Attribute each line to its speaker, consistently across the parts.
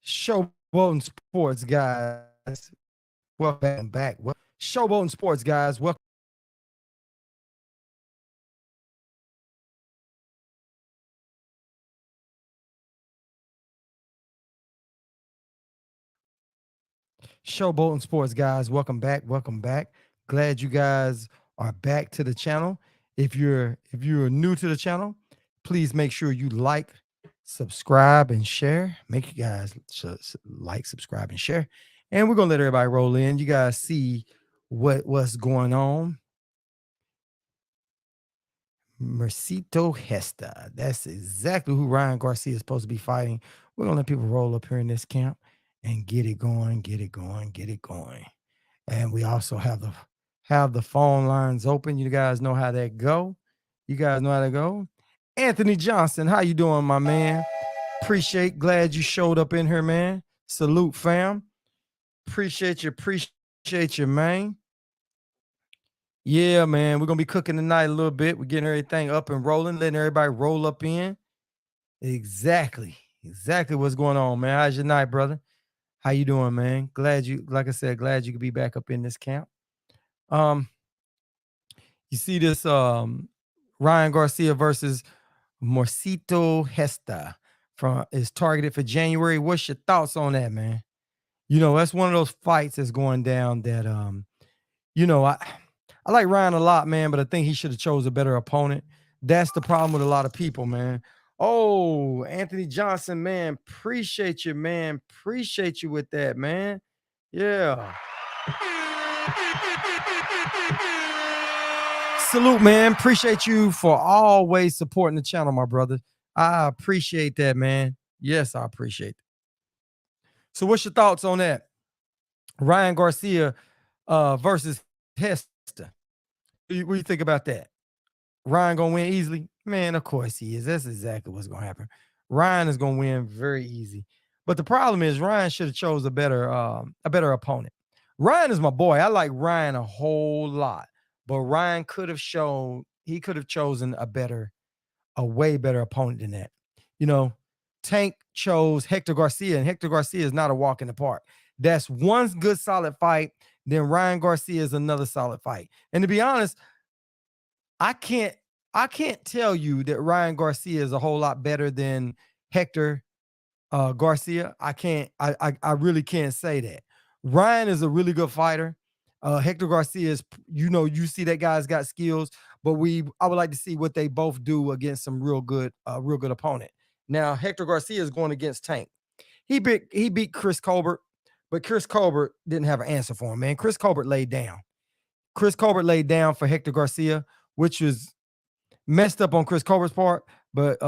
Speaker 1: Showboating Sports, guys. Welcome back. Showboating Sports, guys. Welcome. Showboating Sports, guys. Welcome back. Welcome back. Glad you guys are back to the channel. If you're new to the channel, please make sure you like, subscribe, and share. Make you guys like, subscribe, and share. And we're gonna let everybody roll in. You guys see what's going on. Mercito Gesta. That's exactly who Ryan Garcia is supposed to be fighting. We're gonna let people roll up here in this camp and get it going, get it going, get it going. And we also have the phone lines open. You guys know how that go. You guys know how that go. Anthony Johnson, how you doing, my man? Glad you showed up in here, man. Salute, fam. Appreciate you, man. Yeah, man, we're gonna be cooking tonight a little bit. We're getting everything up and rolling, letting everybody roll up in. Exactly what's going on, man. How's your night, brother? How you doing, man? Like I said, glad you could be back up in this camp. Um, you see this Ryan Garcia versus Mercito Gesta is targeted for January. What's your thoughts on that, man? That's one of those fights that's going down that I like Ryan a lot, man, but I think he should have chose a better opponent. That's the problem with a lot of people, man. Oh, Anthony Johnson, man, appreciate you, man. Appreciate you with that, man. Yeah. Salute, man. Appreciate you for always supporting the channel, my brother. I appreciate that, man. Yes, I appreciate it. So what's your thoughts on that? Ryan Garcia versus Gesta. What do you think about that? Ryan gonna win easily? Man, of course he is. That's exactly what's gonna happen. Ryan is gonna win very easy. But the problem is Ryan should have chose a better opponent. Ryan is my boy. I like Ryan a whole lot. But Ryan could have chosen a way better opponent than that. Tank chose Hector Garcia, and Hector Garcia is not a walk in the park. That's one good solid fight. Then Ryan Garcia is another solid fight. And to be honest, I can't tell you that Ryan Garcia is a whole lot better than Hector Garcia. I really can't say that. Ryan is a really good fighter. Hector Garcia is, you see that guy's got skills, but I would like to see what they both do against some real good opponent. Now, Hector Garcia is going against Tank. He beat Chris Colbert, but Chris Colbert didn't have an answer for him, man. Chris Colbert laid down. Chris Colbert laid down for Hector Garcia, which was messed up on Chris Colbert's part. But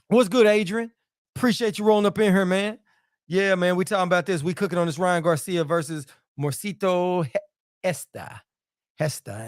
Speaker 1: what's good, Adrian? Appreciate you rolling up in here, man. Yeah, man, we talking about this. We cooking on this Ryan Garcia versus Mercito Gesta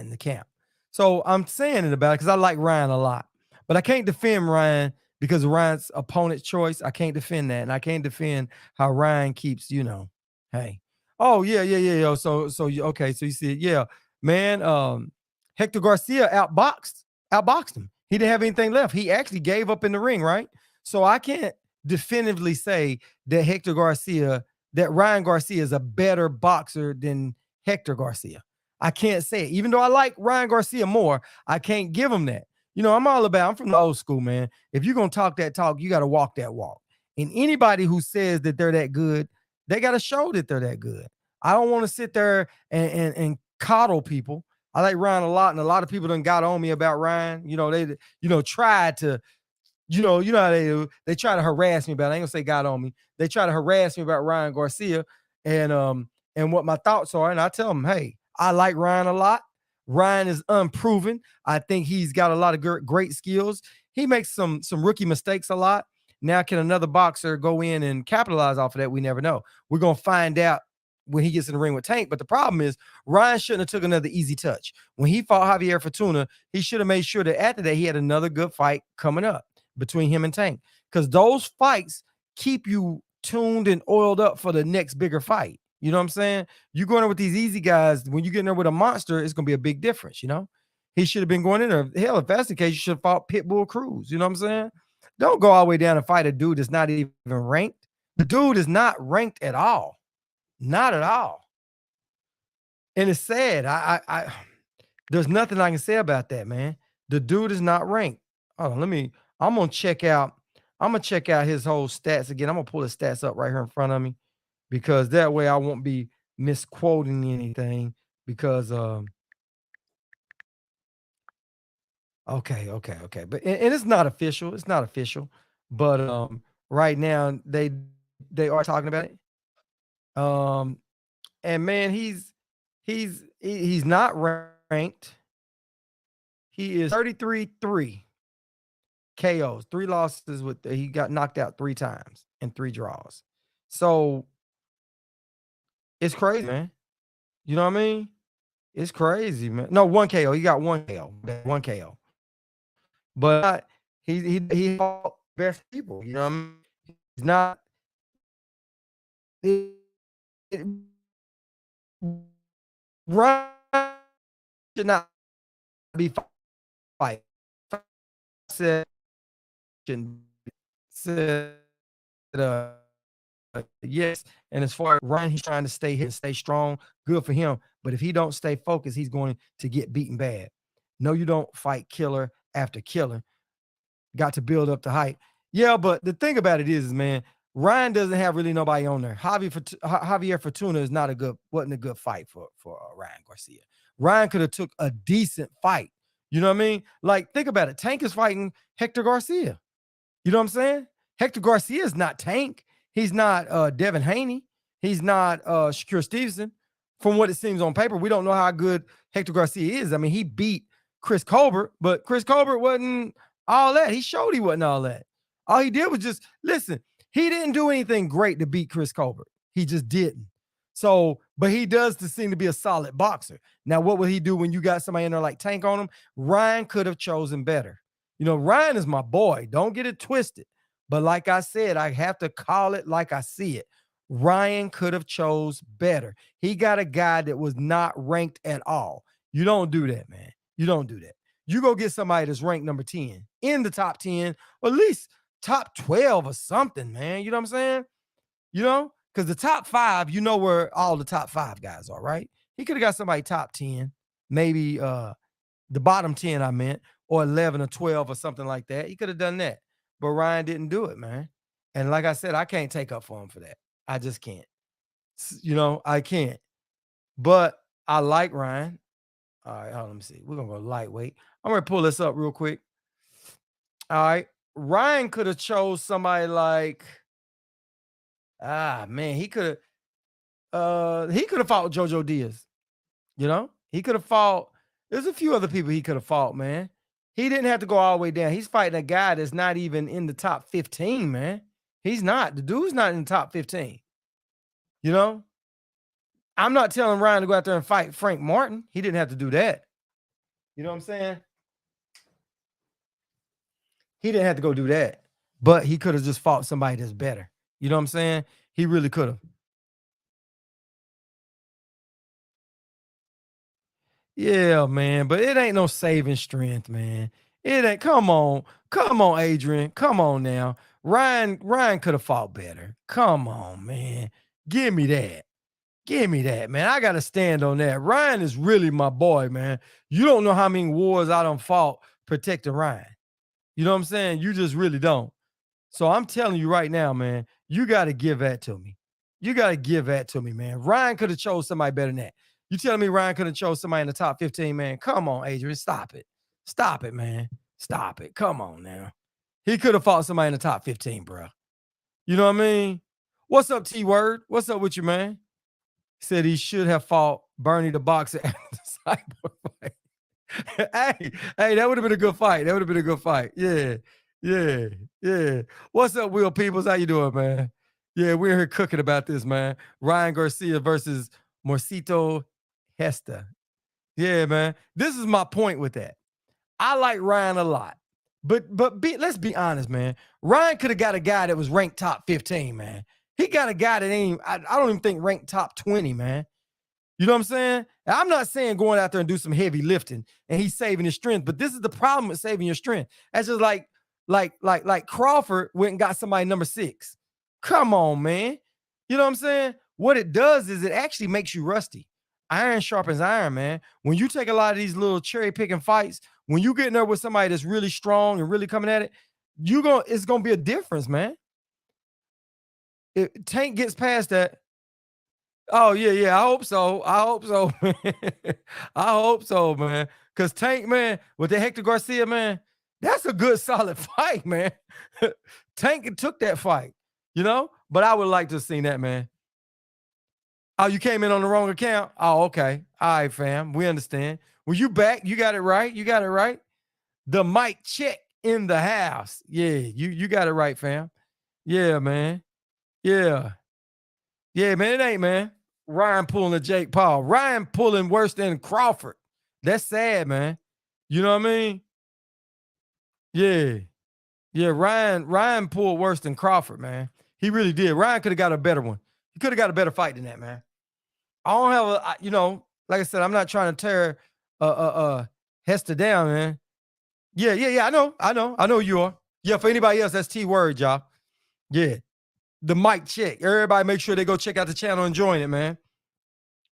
Speaker 1: in the camp. So I'm saying it about it because I like Ryan a lot. But I can't defend Ryan because of Ryan's opponent's choice. I can't defend that. And I can't defend how Ryan keeps, hey. Oh, yeah. So okay. So you see it. Yeah, man. Hector Garcia outboxed him. He didn't have anything left. He actually gave up in the ring, right? So I can't definitively say that Ryan Garcia is a better boxer than Hector Garcia. I can't say it. Even though I like Ryan Garcia more, I can't give him that. I'm from the old school, man. If you're going to talk that talk, you got to walk that walk. And anybody who says that they're that good, they got to show that they're that good. I don't want to sit there and coddle people. I like Ryan a lot, and a lot of people done got on me about Ryan. They tried to, how they do. They try to harass me about it. I ain't gonna say got on me. They try to harass me about Ryan Garcia and what my thoughts are. And I tell them, hey, I like Ryan a lot. Ryan is unproven. I think he's got a lot of great skills. He makes some rookie mistakes a lot. Now, can another boxer go in and capitalize off of that? We never know. We're gonna find out when he gets in the ring with Tank. But the problem is Ryan shouldn't have took another easy touch. When he fought Javier Fortuna, he should have made sure that after that he had another good fight coming up between him and Tank, because those fights keep you tuned and oiled up for the next bigger fight. You know what I'm saying? You going in with these easy guys, when you get in there with a monster, it's going to be a big difference, He should have been going in there. Hell, if that's the case, you should have fought Pitbull Cruz. You know what I'm saying? Don't go all the way down and fight a dude that's not even ranked. The dude is not ranked at all. Not at all. And it's sad. I there's nothing I can say about that, man. The dude is not ranked. Hold on, I'm gonna check out. I'm gonna check out his whole stats again. I'm gonna pull his stats up right here in front of me because that way I won't be misquoting anything. Because okay. But and it's not official. It's not official. But right now they are talking about it. Um, and man, he's not ranked. He is 33-3 KOs, 3 losses he got knocked out 3 times and 3 draws. So it's crazy, man. You know what I mean? It's crazy, man. No, 1 KO. He got 1 KO. 1 KO. But he fought best people, you know what I mean? He's not it, it, Ryan should not be fight. Said said yes. And as far as Ryan, he's trying to stay here and stay strong. Good for him. But if he don't stay focused, he's going to get beaten bad. No, you don't fight killer after killer. Got to build up the hype. Yeah, but the thing about it is, man, Ryan doesn't have really nobody on there. Javier Fortuna is wasn't a good fight for Ryan Garcia. Ryan could have took a decent fight. You know what I mean? Like, think about it. Tank is fighting Hector Garcia. You know what I'm saying? Hector Garcia is not Tank. He's not Devin Haney. He's not Shakur Stevenson. From what it seems on paper, we don't know how good Hector Garcia is. I mean, he beat Chris Colbert, but Chris Colbert wasn't all that. He showed he wasn't all that. All he did was just listen. He didn't do anything great to beat Chris Colbert. He just didn't. So, but he does seem to be a solid boxer. Now, what will he do when you got somebody in there like Tank on him? Ryan could have chosen better. You know, Ryan is my boy. Don't get it twisted. But like I said, I have to call it like I see it. Ryan could have chose better. He got a guy that was not ranked at all. You don't do that, man. You don't do that. You go get somebody that's ranked number 10 in the top 10, or at least top 12 or something, man. You know what I'm saying? You know, because the top 5, you know where all the top 5 guys are, right? He could have got somebody top 10, maybe the bottom 10, I meant, or 11 or 12 or something like that. He could have done that. But Ryan didn't do it, man. And like I said, I can't take up for him for that. I just can't. You know, I can't. But I like Ryan. All right, let me see. We're going to go lightweight. I'm going to pull this up real quick. All right. Ryan could have chose somebody like, man, he could have fought Jojo Diaz. You know, he could have fought. There's a few other people he could have fought, man. He didn't have to go all the way down. He's fighting a guy that's not even in the top 15, man. He's not. The dude's not in the top 15. You know, I'm not telling Ryan to go out there and fight Frank Martin. He didn't have to do that. You know what I'm saying? He didn't have to go do that, but he could have just fought somebody that's better. You know what I'm saying? He really could have. Yeah, man, but it ain't no saving strength, man. It ain't. Come on, Adrian. Come on now. Ryan could have fought better. Come on, man. Give me that. Give me that, man. I gotta stand on that. Ryan is really my boy, man. You don't know how many wars I done fought protecting Ryan. You know what I'm saying? You just really don't. So I'm telling you right now, man, you got to give that to me. You got to give that to me, man. Ryan could have chose somebody better than that. You telling me Ryan could have chose somebody in the top 15, man? Come on, Adrian. Stop it. Stop it, man. Stop it. Come on now. He could have fought somebody in the top 15, bro. You know what I mean? What's up, T-Word? What's up with you, man? Said he should have fought Bernie the boxer after the cyborg fight. hey, that would have been a good fight. That would have been a good fight. Yeah. What's up, Will Peoples? How you doing, man? Yeah, we're here cooking about this, man. Ryan Garcia versus Mercito Gesta. Yeah, man. This is my point with that. I like Ryan a lot. But let's be honest, man. Ryan could have got a guy that was ranked top 15, man. He got a guy that ain't, I don't even think ranked top 20, man. You know what I'm saying? I'm not saying going out there and do some heavy lifting and he's saving his strength, but this is the problem with saving your strength. That's just like Crawford went and got somebody number 6. Come on, man. You know what I'm saying? What it does is it actually makes you rusty. Iron sharpens iron, man. When you take a lot of these little cherry picking fights, when you get in there with somebody that's really strong and really coming at it, it's gonna be a difference, man. If Tank gets past that, oh yeah, yeah. I hope so. I hope so. Man. I hope so, man. Cause Tank, man, with the Hector Garcia, man, that's a good solid fight, man. Tank took that fight, you know. But I would like to have seen that, man. Oh, you came in on the wrong account. Oh, okay. All right, fam. We understand. Well, you back. You got it right. You got it right. The mic check in the house. Yeah, you got it right, fam. Yeah, man. Yeah. Yeah, man. It ain't, man. Ryan pulling a Jake Paul. Ryan pulling worse than Crawford. That's sad, man. You know what I mean? Yeah. Yeah, Ryan pulled worse than Crawford, man. He really did. Ryan could have got a better one. He could have got a better fight than that, man. I don't have you know, like I said, I'm not trying to tear Hester down, man. Yeah, yeah, yeah. I know you are. Yeah, for anybody else, that's T word, y'all. Yeah. The mic check. Everybody make sure they go check out the channel and join it, man.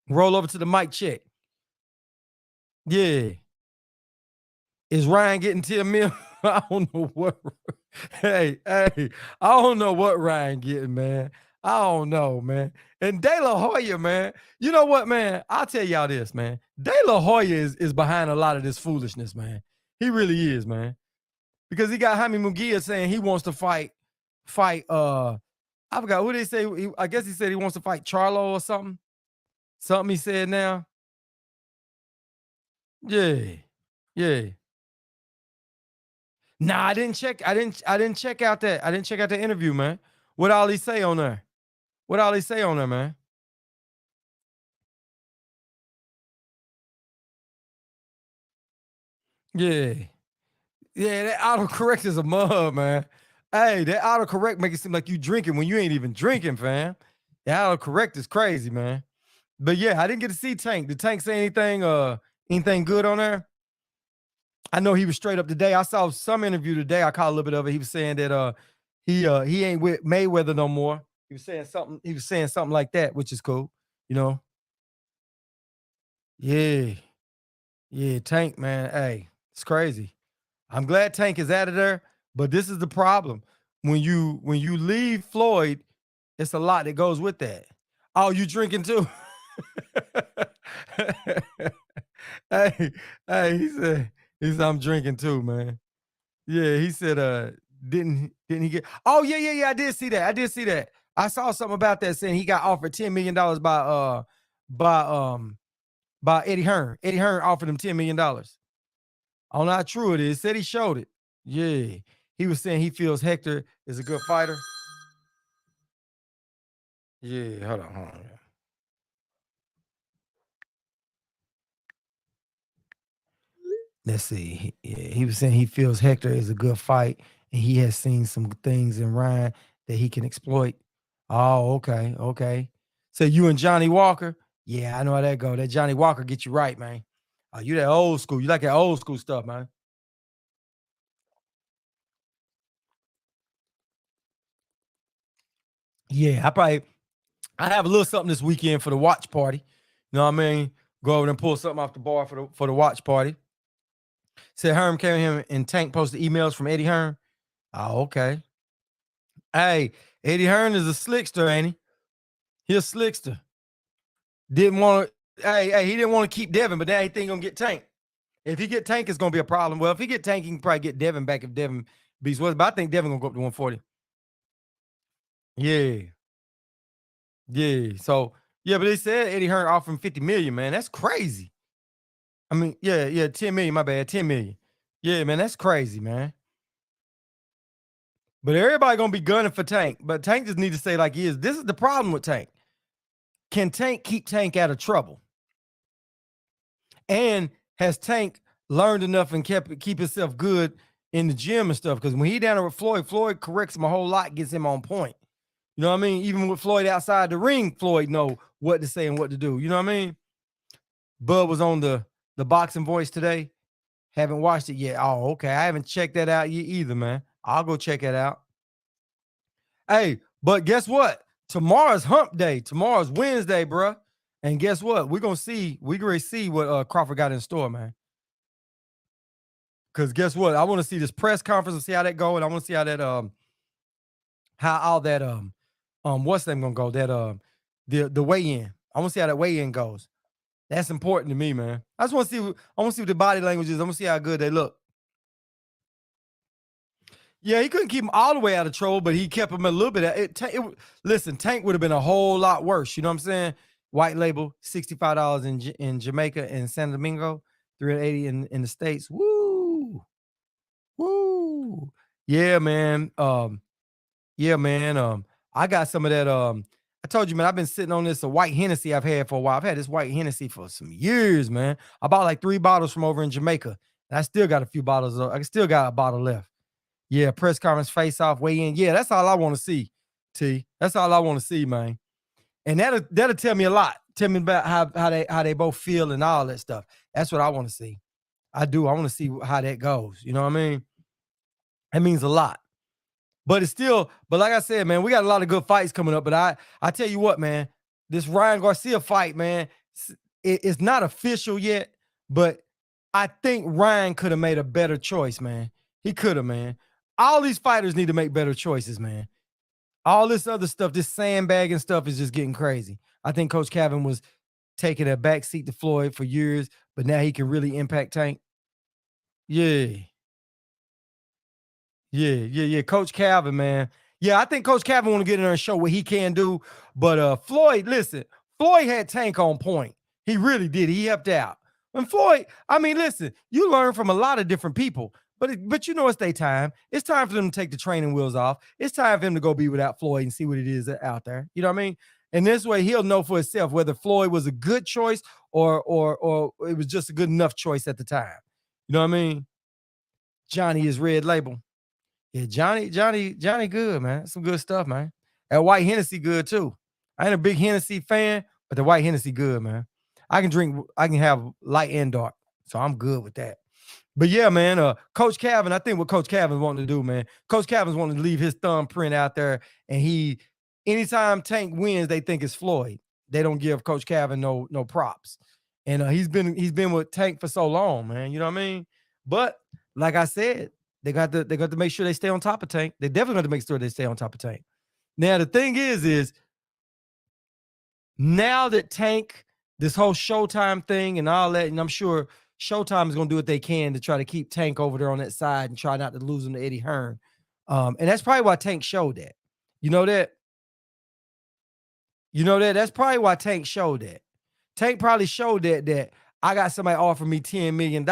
Speaker 1: Roll over to the mic check. Yeah. Is Ryan getting 10 mil? I don't know what. Hey, I don't know what Ryan getting, man. I don't know, man. And De La Hoya, man. You know what, man? I'll tell y'all this, man. De La Hoya is behind a lot of this foolishness, man. He really is, man. Because he got Jaime Munguia saying he wants to fight. I forgot who they say. I guess he said he wants to fight Charlo or something. Something he said now. Yeah. Yeah. Nah, I didn't check. I didn't check out that. I didn't check out the interview, man. What all he say on there? What all he say on there, man? Yeah. Yeah, that autocorrect is a mud, man. Hey, that autocorrect make it seem like you drinking when you ain't even drinking, fam. The autocorrect is crazy, man. But yeah, I didn't get to see Tank. Did Tank say anything good on there? I know he was straight up today. I saw some interview today. I caught a little bit of it. He was saying that he ain't with Mayweather no more. He was saying something like that, which is cool, you know. Yeah. Yeah, Tank, man. Hey, it's crazy. I'm glad Tank is out of there, but this is the problem. When you leave Floyd, it's a lot that goes with that. Oh, you drinking too? hey, hey, he said I'm drinking too, man. Yeah, he said didn't he get Oh, yeah, yeah, yeah, I did see that. I did see that. I saw something about that saying he got offered $10 million by by Eddie Hearn. Eddie Hearn offered him $10 million. I don't know how true it is. Said he showed it. Yeah. He was saying he feels Hector is a good fighter. Yeah, hold on. Let's see. He was saying he feels Hector is a good fight, and he has seen some things in Ryan that he can exploit. Oh, okay, okay. So you and Johnny Walker? Yeah, I know how that go. That Johnny Walker get you right, man. Oh, you that old school. You like that old school stuff, man. Yeah, I have a little something this weekend for the watch party. You know what I mean? Go over and pull something off the bar for the watch party. Said Herm came him and Tank posted emails from Eddie Hearn. Oh, okay. Hey, Eddie Hearn is a slickster, ain't he? He a slickster. Didn't want to. He didn't want to keep Devin, but now he think gonna get Tank. If he get Tank, it's gonna be a problem. Well, if he get Tank, he can probably get Devin back if Devin beats West. But I think Devin gonna go up to 140. Yeah, yeah. So yeah, but they said Eddie Hearn offered him 50 million, man. That's crazy. I mean, yeah, yeah, 10 million, my bad, 10 million. Yeah, man, that's crazy, man. But everybody gonna be gunning for Tank. But Tank just need to say like he is. This is the problem with Tank. Can Tank keep Tank out of trouble? And has Tank learned enough and keep himself good in the gym and stuff? Because when he down there with Floyd, Floyd corrects him a whole lot, gets him on point. You know what I mean? Even with Floyd outside the ring, Floyd know what to say and what to do. You know what I mean? Bud was on the boxing voice today. Haven't watched it yet. Oh, okay. I haven't checked that out yet either, man. I'll go check that out. Hey, But guess what? Tomorrow's hump day. Tomorrow's Wednesday, bro. And guess what? We're gonna see. We're gonna see what Crawford got in store, man. Because guess what? I want to see this press conference and see how that go, and I want to see how all that what's them gonna go, that the weigh-in. I want to see how that weigh-in goes. That's important to me, man. I just want to see. I want to see what the body language is. I want to see how good they look. Yeah, he couldn't keep him all the way out of trouble, but he kept him a little bit. Listen, Tank would have been a whole lot worse. You know what I'm saying? White label, $65 in Jamaica and San Domingo, 380 in the States. Woo, woo. Yeah, man. Yeah, man. I got some of that. I told you, man, I've been sitting on this white Hennessy I've had for a while. I've had this white Hennessy for some years, man. I bought like 3 bottles from over in Jamaica. And I still got a few bottles. I still got a bottle left. Yeah, press conference, face off, weigh in. Yeah, that's all I want to see, T. That's all I want to see, man. And that'll tell me a lot. Tell me about how they both feel and all that stuff. That's what I want to see. I do. I want to see how that goes. You know what I mean? That means a lot. But it's still, but like I said, man, we got a lot of good fights coming up. But I tell you what, man, this Ryan Garcia fight, man, it's not official yet, but I think Ryan could have made a better choice, man. He could have, man. All these fighters need to make better choices, man. All this other stuff, this sandbagging stuff is just getting crazy. I think Coach Calvin was taking a backseat to Floyd for years, but now he can really impact Tank. Yeah. Yeah. Coach Calvin, man. Yeah, I think Coach Calvin want to get in there and show what he can do. But Floyd, listen, Floyd had Tank on point. He really did. He helped out. And Floyd, I mean, listen, you learn from a lot of different people. But you know, it's their time. It's time for them to take the training wheels off. It's time for him to go be without Floyd and see what it is out there. You know what I mean? And this way he'll know for himself whether Floyd was a good choice or it was just a good enough choice at the time. You know what I mean? Johnny is red label. Yeah, Johnny good, man. Some good stuff, man. That white Hennessy good too. I ain't a big Hennessy fan, but the white Hennessy good, man. I can have light and dark. So I'm good with that. But yeah, man, Coach Calvin, I think what Coach Calvin's wanting to do, man, Coach Calvin's wanting to leave his thumbprint out there. And anytime Tank wins, they think it's Floyd. They don't give Coach Calvin no props. And he's been with Tank for so long, man. You know what I mean? But like I said, they got to make sure they stay on top of Tank. They definitely got to make sure they stay on top of Tank. Now the thing is now that Tank, this whole Showtime thing and all that, and I'm sure Showtime is going to do what they can to try to keep Tank over there on that side and try not to lose him to Eddie Hearn. And that's probably why Tank showed that. You know that? That's probably why Tank showed that. Tank probably showed that I got somebody offering me $10 million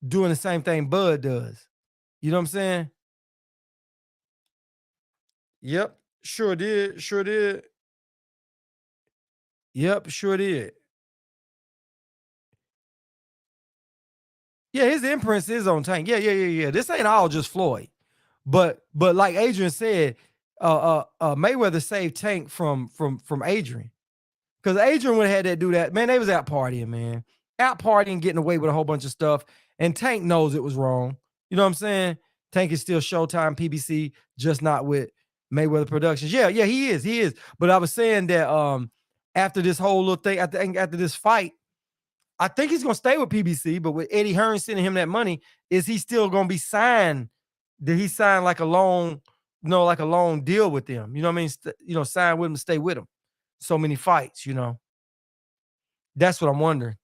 Speaker 1: doing the same thing Bud does. You know what I'm saying? Yep, sure did. Yep, sure did. Yeah, his imprints is on Tank. Yeah. This ain't all just Floyd. But like Adrian said, Mayweather saved Tank from Adrian. Because Adrian would have had that do that. Man, they was out partying, man. Out partying, getting away with a whole bunch of stuff. And Tank knows it was wrong. You know what I'm saying? Tank is still Showtime, PBC, just not with Mayweather Productions. Yeah, he is. But I was saying that after this whole little thing, after this fight, I think he's gonna stay with PBC, but with Eddie Hearn sending him that money, is he still gonna be signed? Did he sign like a long deal with them? You know what I mean? Sign with him, stay with him. So many fights, That's what I'm wondering.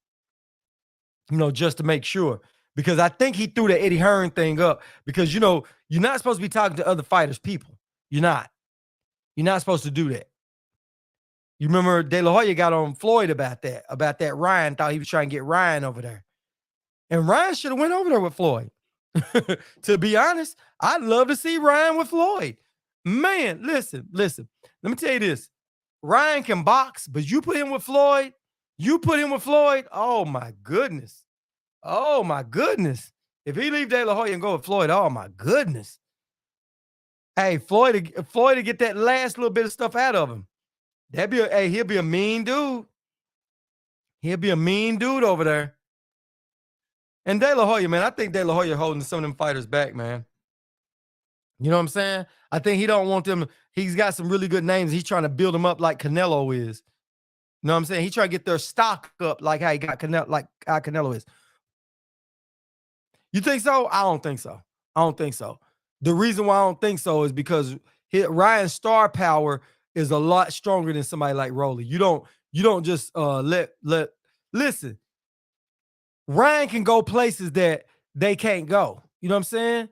Speaker 1: Just to make sure. Because I think he threw the Eddie Hearn thing up because you're not supposed to be talking to other fighters' people. You're not. You're not supposed to do that. You remember De La Hoya got on Floyd about that. Ryan thought he was trying to get Ryan over there. And Ryan should have went over there with Floyd. To be honest, I'd love to see Ryan with Floyd. Man, listen. Let me tell you this. Ryan can box, but you put him with Floyd. Oh my goodness. If he leave De La Hoya and go with Floyd, oh my goodness. Hey, Floyd to get that last little bit of stuff out of him. He'll be a mean dude. He'll be a mean dude over there. And De La Hoya, man, I think De La Hoya holding some of them fighters back, man. You know what I'm saying? I think he don't want them. He's got some really good names. He's trying to build them up like Canelo is. You know what I'm saying? He trying to get their stock up like how he got Canelo, like how Canelo is. You think so? I don't think so. I don't think so. The reason why I don't think so is because Ryan's star power is a lot stronger than somebody like Rolly. You don't just listen. Ryan can go places that they can't go. You know what I'm saying?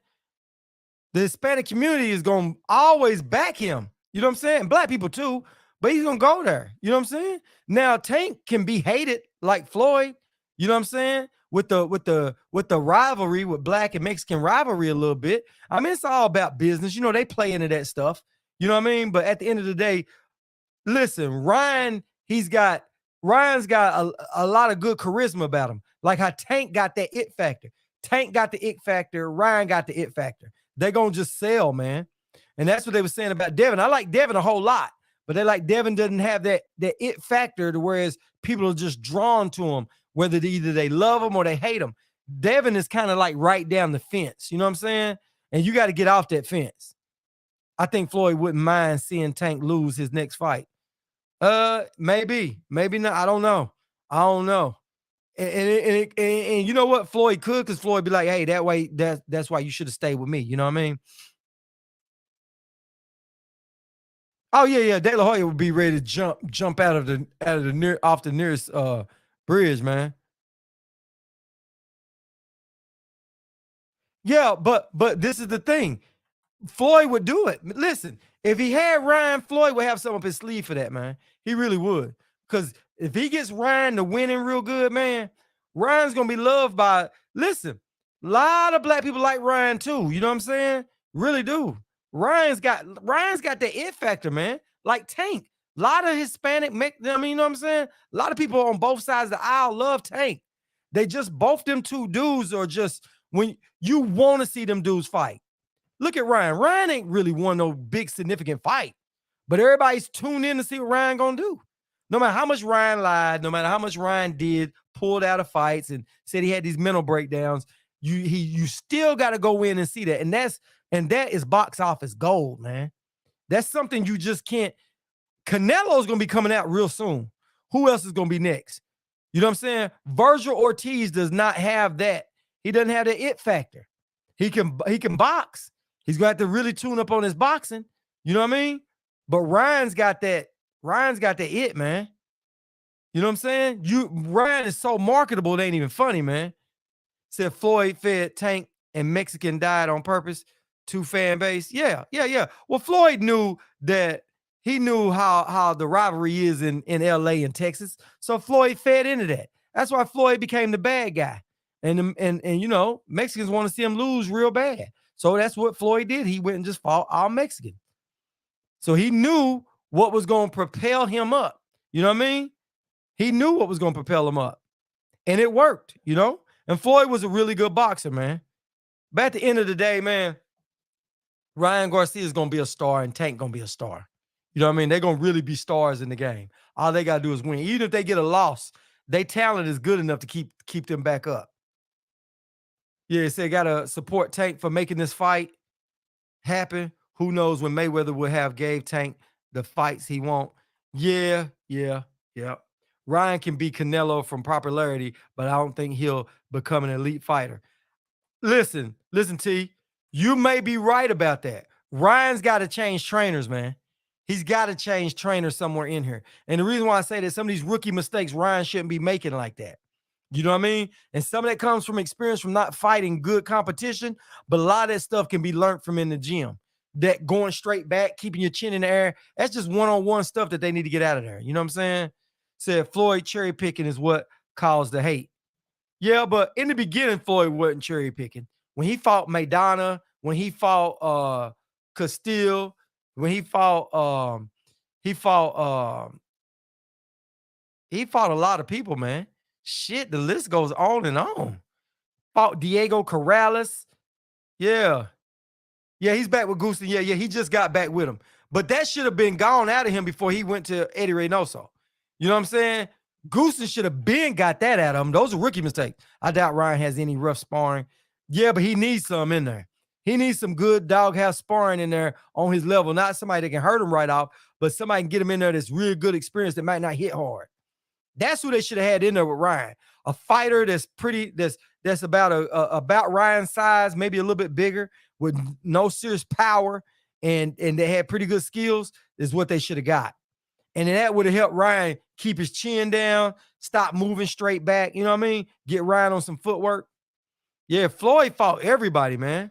Speaker 1: The Hispanic community is going to always back him. You know what I'm saying? Black people too, but he's going to go there. You know what I'm saying? Now Tank can be hated like Floyd. You know what I'm saying? With the rivalry, with black and Mexican rivalry a little bit. I mean, it's all about business. You know, they play into that stuff. You know what I mean? But at the end of the day, listen, Ryan's got a lot of good charisma about him. Like how Tank got that it factor. Tank got the it factor. Ryan got the it factor. They're going to just sell, man. And that's what they were saying about Devin. I like Devin a whole lot, but they like Devin doesn't have that it factor to whereas people are just drawn to him, whether either they love him or they hate him. Devin is kind of like right down the fence. You know what I'm saying? And you got to get off that fence. I think Floyd wouldn't mind seeing Tank lose his next fight. Maybe not. I don't know. And you know what? Floyd could, because Floyd be like, hey, that way, that's why you should have stayed with me. You know what I mean? Oh yeah. De La Hoya would be ready to jump out of the off the nearest bridge, man. Yeah, but this is the thing. Floyd would do it. Listen, if he had Ryan, Floyd would have something up his sleeve for that, man. He really would. Because if he gets Ryan to winning real good, man, Ryan's gonna be loved by. Listen, a lot of black people like Ryan too. You know what I'm saying? Really do. Ryan's got that it factor, man. Like Tank. A lot of Hispanic, I mean, you know what I'm saying? A lot of people on both sides of the aisle love Tank. They just both them two dudes are just when you want to see them dudes fight. Look at Ryan. Ryan ain't really won no big significant fight, but everybody's tuned in to see what Ryan gonna do. No matter how much Ryan lied, no matter how much Ryan did, pulled out of fights and said he had these mental breakdowns, you still got to go in and see that, and that is box office gold, man. That's something you just can't. Canelo's gonna be coming out real soon. Who else is gonna be next? You know what I'm saying? Virgil Ortiz does not have that. He doesn't have the it factor. He can box. He's going to have to really tune up on his boxing. You know what I mean? But Ryan's got that. Ryan's got the it, man. You know what I'm saying? Ryan is so marketable, it ain't even funny, man. Said Floyd fed Tank and Mexican died on purpose to fan base. Yeah. Well, Floyd knew that. He knew how the rivalry is in LA and Texas. So Floyd fed into that. That's why Floyd became the bad guy. And you know, Mexicans want to see him lose real bad. So that's what Floyd did. He went and just fought all Mexican. So he knew what was going to propel him up. You know what I mean? He knew what was going to propel him up. And it worked, you know? And Floyd was a really good boxer, man. But at the end of the day, man, Ryan Garcia is going to be a star and Tank going to be a star. You know what I mean? They're going to really be stars in the game. All they got to do is win. Even if they get a loss, their talent is good enough to keep them back up. Yeah, so they got to support Tank for making this fight happen. Who knows when Mayweather will have gave Tank the fights he want. Yeah. Ryan can be Canelo from popularity, but I don't think he'll become an elite fighter. Listen, T, you may be right about that. Ryan's got to change trainers, man. He's got to change trainers somewhere in here. And the reason why I say that, some of these rookie mistakes Ryan shouldn't be making like that. You know what I mean? And some of that comes from experience from not fighting good competition, but a lot of that stuff can be learned from in the gym. That going straight back, keeping your chin in the air, that's just one-on-one stuff that they need to get out of there. You know what I'm saying? Said Floyd cherry picking is what caused the hate. Yeah, but in the beginning, Floyd wasn't cherry picking. When he fought Maidana, when he fought Castile, when he fought a lot of people, man. Shit, the list goes on and on. Fought Diego Corrales. Yeah, he's back with Gusten. Yeah, he just got back with him. But that should have been gone out of him before he went to Eddie Reynoso. You know what I'm saying? Gusten should have been got that out of him. Those are rookie mistakes. I doubt Ryan has any rough sparring. Yeah, but he needs some in there. He needs some good doghouse sparring in there on his level. Not somebody that can hurt him right off, but somebody can get him in there that's really good experience that might not hit hard. That's who they should have had in there with Ryan. A fighter that's pretty, that's about about Ryan's size, maybe a little bit bigger, with no serious power, and they had pretty good skills, is what they should have got. And then that would have helped Ryan keep his chin down, stop moving straight back. You know what I mean? Get Ryan on some footwork. Yeah, Floyd fought everybody, man.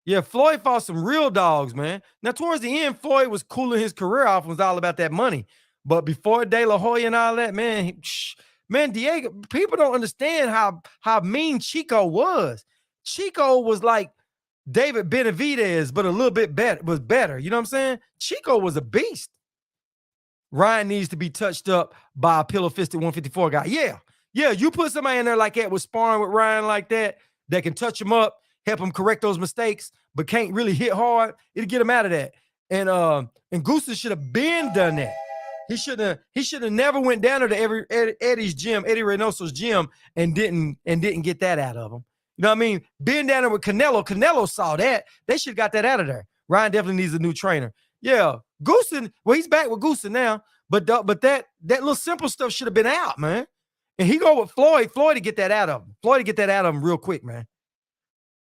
Speaker 1: Yeah, Floyd fought some real dogs, man. Now, towards the end, Floyd was cooling his career off and was all about that money. But before De La Hoya and all that, man, man, Diego, people don't understand how mean Chico was. Chico was like David Benavidez, but a little bit better. You know what I'm saying? Chico was a beast. Ryan needs to be touched up by a pillow-fisted 154 guy. Yeah, you put somebody in there like that with sparring with Ryan like that can touch him up, help him correct those mistakes, but can't really hit hard, it'll get him out of that. And Gusta should have been done that. He should have never went down to Eddie's gym, Eddie Reynoso's gym, and didn't get that out of him. You know what I mean? Being down there with Canelo saw that. They should have got that out of there. Ryan definitely needs a new trainer. Yeah, Goosen, well, he's back with Goosen now, but that little simple stuff should have been out, man. And he go with Floyd to get that out of him. Floyd to get that out of him real quick, man.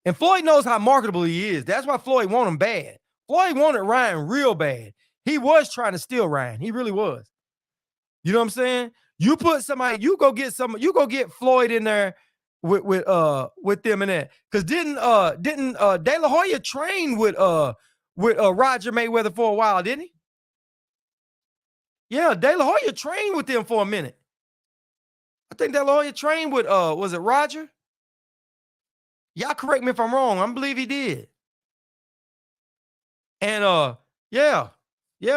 Speaker 1: And Floyd knows how marketable he is. That's why Floyd wanted him bad. Floyd wanted Ryan real bad. He was trying to steal Ryan. He really was. You know what I'm saying? You put somebody, you go get Floyd in there with them and that. Because didn't De La Hoya train with Roger Mayweather for a while, didn't he? Yeah, De La Hoya trained with them for a minute. I think De La Hoya trained with was it Roger? Y'all correct me if I'm wrong. I believe he did. And yeah,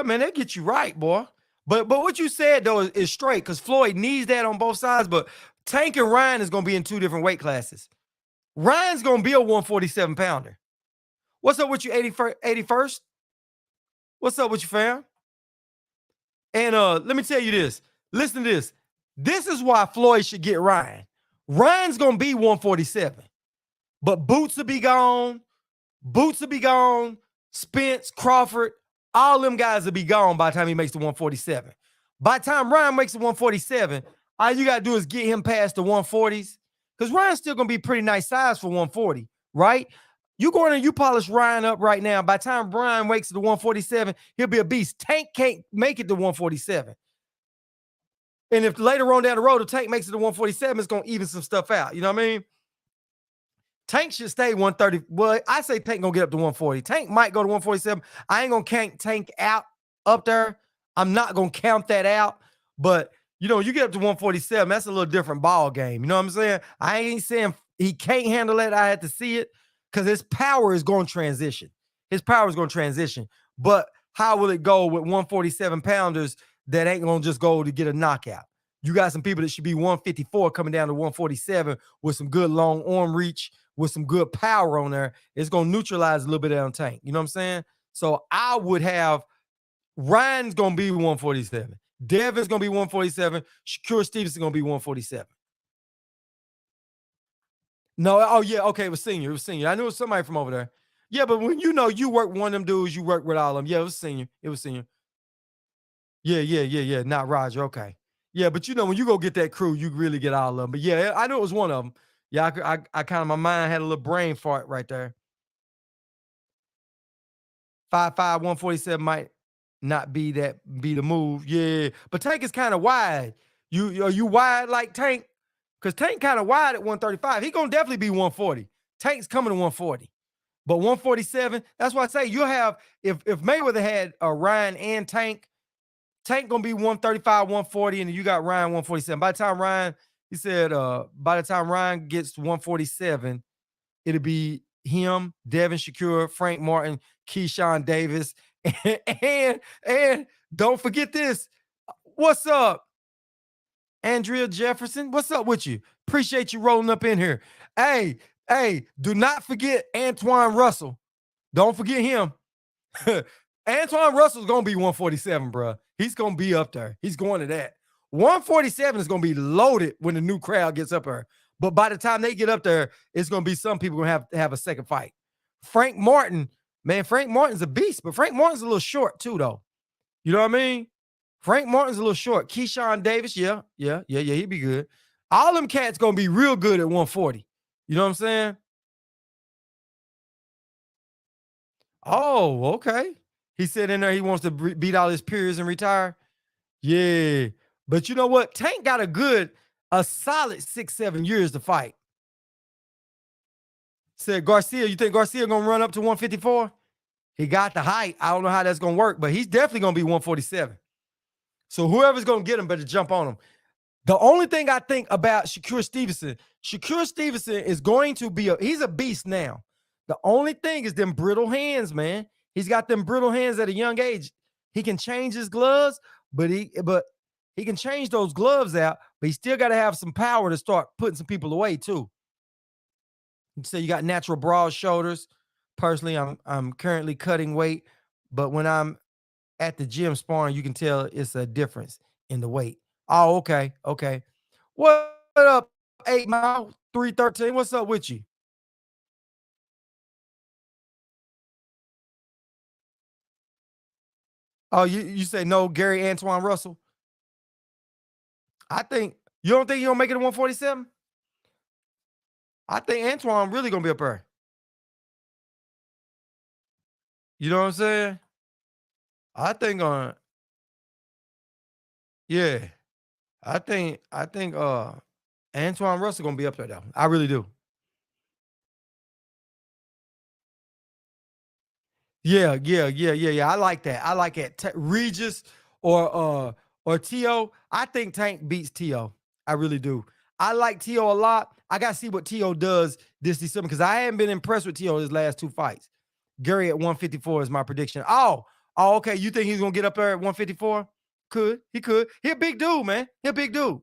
Speaker 1: man, that gets you right, boy. But what you said though is straight, because Floyd needs that on both sides. But Tank and Ryan is gonna be in two different weight classes. Ryan's gonna be a 147 pounder. What's up with you, 81st? What's up with you, fam? And let me tell you this. Listen to this. This is why Floyd should get Ryan. Ryan's gonna be 147, but Boots will be gone. Spence, Crawford, all them guys will be gone by the time he makes the 147. By the time Ryan makes the 147, all you got to do is get him past the 140s, because Ryan's still going to be pretty nice size for 140, right? You go in and you polish Ryan up right now. By the time Ryan wakes to the 147, he'll be a beast. Tank can't make it to 147. And if later on down the road, the Tank makes it to 147, it's going to even some stuff out. You know what I mean? Tank should stay 130. Well, I say Tank gonna get up to 140. Tank might go to 147. I ain't gonna count Tank out up there. I'm not gonna count that out. But you know, you get up to 147, that's a little different ball game. You know what I'm saying? I ain't saying he can't handle it. I had to see it, because his power is going to transition. But how will it go with 147 pounders that ain't gonna just go to get a knockout? You got some people that should be 154 coming down to 147 with some good long arm reach, with some good power on there. It's going to neutralize a little bit on Tank. You know what I'm saying? So I would have Ryan's going to be 147. Devin's going to be 147. Shakur Stevenson going to be 147. No, oh yeah, okay, it was senior. I knew it was somebody from over there. Yeah, but when you work one of them dudes, you work with all of them. Yeah, it was senior. Yeah. Not Roger. Okay. Yeah, but when you go get that crew, you really get all of them. But yeah, I knew it was one of them. Yeah, I kind of, my mind had a little brain fart right there. 5'5", 147 might not be the move. Yeah, but Tank is kind of wide. Are you wide like Tank? Because Tank kind of wide at 135. He gonna definitely be 140. Tank's coming to 140. But 147, that's why I say you'll have, if Mayweather had Ryan and Tank gonna be 135, 140, and you got Ryan 147. By the time Ryan, he said, by the time Ryan gets to 147, it'll be him, Devin Shakur, Frank Martin, Keyshawn Davis, and don't forget this. What's up, Andrea Jefferson? What's up with you? Appreciate you rolling up in here. Hey, do not forget Antoine Russell. Don't forget him. Antoine Russell's going to be 147, bro. He's going to be up there. He's going to that. 147 is going to be loaded when the new crowd gets up there. But by the time they get up there, it's going to be some people going to have a second fight. Frank Martin, man, Frank Martin's a beast, but Frank Martin's a little short too, though. You know what I mean? Frank Martin's a little short. Keyshawn Davis, yeah, he'd be good. All them cats gonna be real good at 140. You know what I'm saying? Oh, okay. He said in there he wants to beat all his peers and retire. Yeah. But you know what? Tank got a solid 6, 7 years to fight. Said Garcia, you think Garcia gonna run up to 154? He got the height. I don't know how that's gonna work, but he's definitely gonna be 147. So whoever's gonna get him better jump on him. The only thing I think about Shakur Stevenson is going to be he's a beast now. The only thing is them brittle hands, man. He's got them brittle hands at a young age. He can change his gloves, but he can change those gloves out, but he still got to have some power to start putting some people away too. So you got natural broad shoulders. Personally, I'm currently cutting weight, but when I'm at the gym sparring, you can tell it's a difference in the weight. Oh, okay, okay. What up, 8 Mile 313? What's up with you? Oh, you say no, Gary Antoine Russell? I think you don't think he'll make it to 147? I think Antoine really gonna be up there. You know what I'm saying? I think yeah. I think Antoine Russell gonna be up there though. I really do. Yeah. I like that. I like it. Regis or T.O. I think Tank beats T.O. I really do. I like T.O. a lot. I gotta see what T.O. does this December because I haven't been impressed with T.O. his last two fights. Gary at 154 is my prediction. Oh, okay. You think he's gonna get up there at 154? He could. He a big dude, man. He a big dude.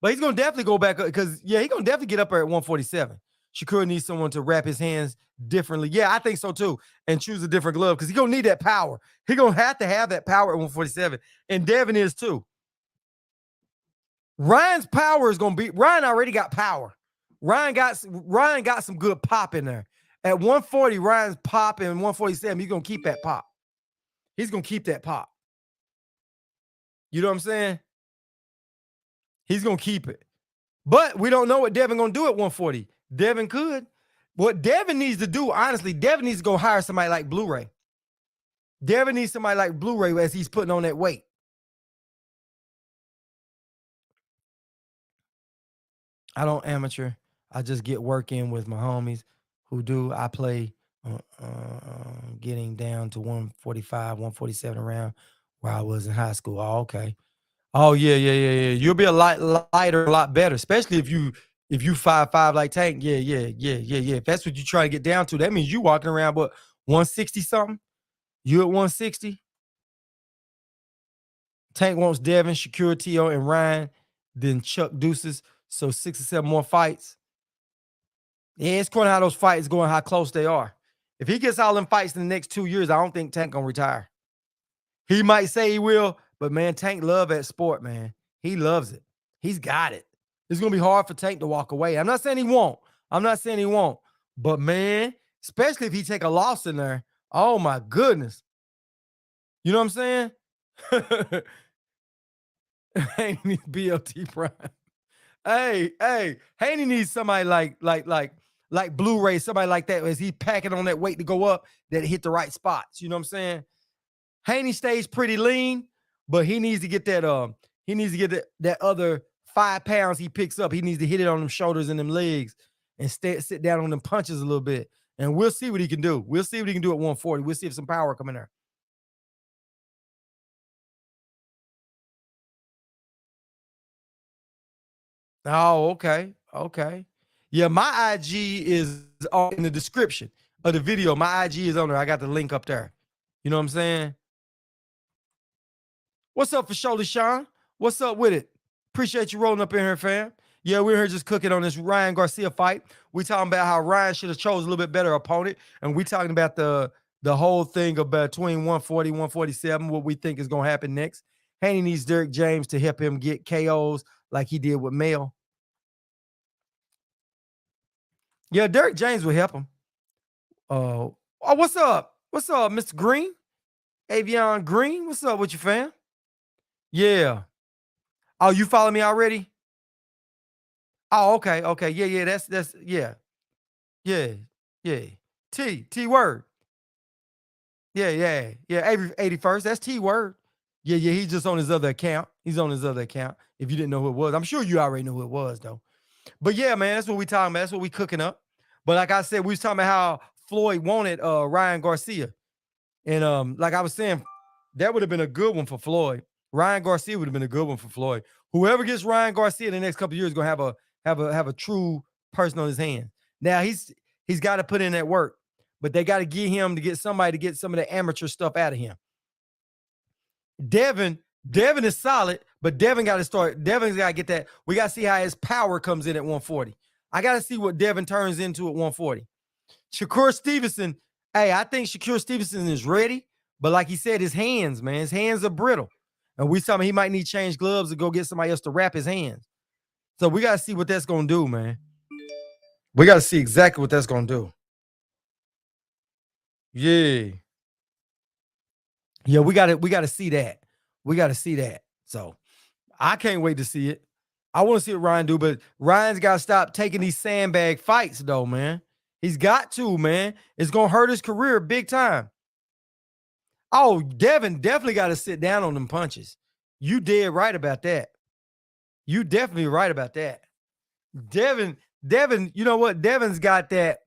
Speaker 1: But he's gonna definitely go back up because he's gonna definitely get up there at 147. Shakur needs someone to wrap his hands differently. Yeah, I think so too. And choose a different glove because he's gonna need that power. He's gonna have to have that power at 147. And Devin is too. Ryan's power is gonna be Ryan already got power. Ryan got some good pop in there. At 140, Ryan's pop and 147. He's gonna keep that pop. He's gonna keep that pop. You know what I'm saying? He's gonna keep it. But we don't know what Devin gonna do at 140. Devin could. What Devin needs to do, honestly, Devin needs to go hire somebody like Blu-ray. Devin needs somebody like Blu-ray as he's putting on that weight. I don't amateur. I just get work in with my homies who do. I play getting down to 145, 147 around where I was in high school. Oh, okay. Oh yeah. You'll be a lot lighter, a lot better, especially if you 5'5" like Tank. Yeah. If that's what you try to get down to, that means you walking around what 160 something. You at 160. Tank wants Devin, Shakur, T.O., and Ryan, then Chuck Deuces. So 6 or 7 more fights. Yeah, it's going how those fights going, how close they are. If he gets all them fights in the next 2 years, I don't think Tank gonna retire. He might say he will, but man, Tank love that sport, man. He loves it. He's got it. It's gonna be hard for Tank to walk away. I'm not saying he won't. But man, especially if he take a loss in there. Oh my goodness. You know what I'm saying? Haney BLT Prime. Haney needs somebody like Blu-ray, somebody like that as he packing on that weight to go up that hit the right spots. You know what I'm saying? Haney stays pretty lean, but he needs to get that other 5 pounds he picks up. He needs to hit it on them shoulders and them legs and sit down on them punches a little bit. And we'll see what he can do. We'll see what he can do at 140. We'll see if some power come in there. Oh, okay. Okay. Yeah, my IG is in the description of the video. My IG is on there. I got the link up there. You know what I'm saying? What's up for Shirley Sean? What's up with it? Appreciate you rolling up in here, fam. Yeah, we're here just cooking on this Ryan Garcia fight. We talking about how Ryan should have chose a little bit better opponent, and we talking about the whole thing of between 140, 147, what we think is gonna happen next. Haney needs Derek James to help him get KOs like he did with Mel. Yeah, Derek James will help him. Oh, what's up? What's up, Mr. Green? Avion Green? What's up with you, fam? Yeah. Oh, you follow me already? Oh, okay, okay. Yeah, yeah. That's yeah, yeah, yeah. T word. Yeah, yeah, yeah. 81st. That's T word. Yeah, yeah. He's just on his other account. He's on his other account. If you didn't know who it was, I'm sure you already know who it was, though. But yeah, man, that's what we talking about. That's what we cooking up. But like I said, we was talking about how Floyd wanted Ryan Garcia. And like I was saying, that would have been a good one for Floyd. Ryan Garcia would have been a good one for Floyd. Whoever gets Ryan Garcia in the next couple of years is gonna have a true person on his hands. Now he's got to put in that work, but they got to get him to get somebody to get some of the amateur stuff out of him. Devin is solid, but Devin got to start. Devin's got to get that. We got to see how his power comes in at 140. I got to see what Devin turns into at 140. Shakur Stevenson, hey, I think Shakur Stevenson is ready, but like he said, his hands, man, his hands are brittle. And we saw he might need change gloves to go get somebody else to wrap his hands. So we got to see what that's going to do, man. We got to see exactly what that's going to do. Yeah. Yeah, we got to see that. We got to see that. So I can't wait to see it. I want to see what Ryan do, but Ryan's got to stop taking these sandbag fights, though, man. He's got to, man. It's going to hurt his career big time. Oh, Devin definitely got to sit down on them punches. You dead right about that. You definitely right about that. Devin, you know what? Devin's got that.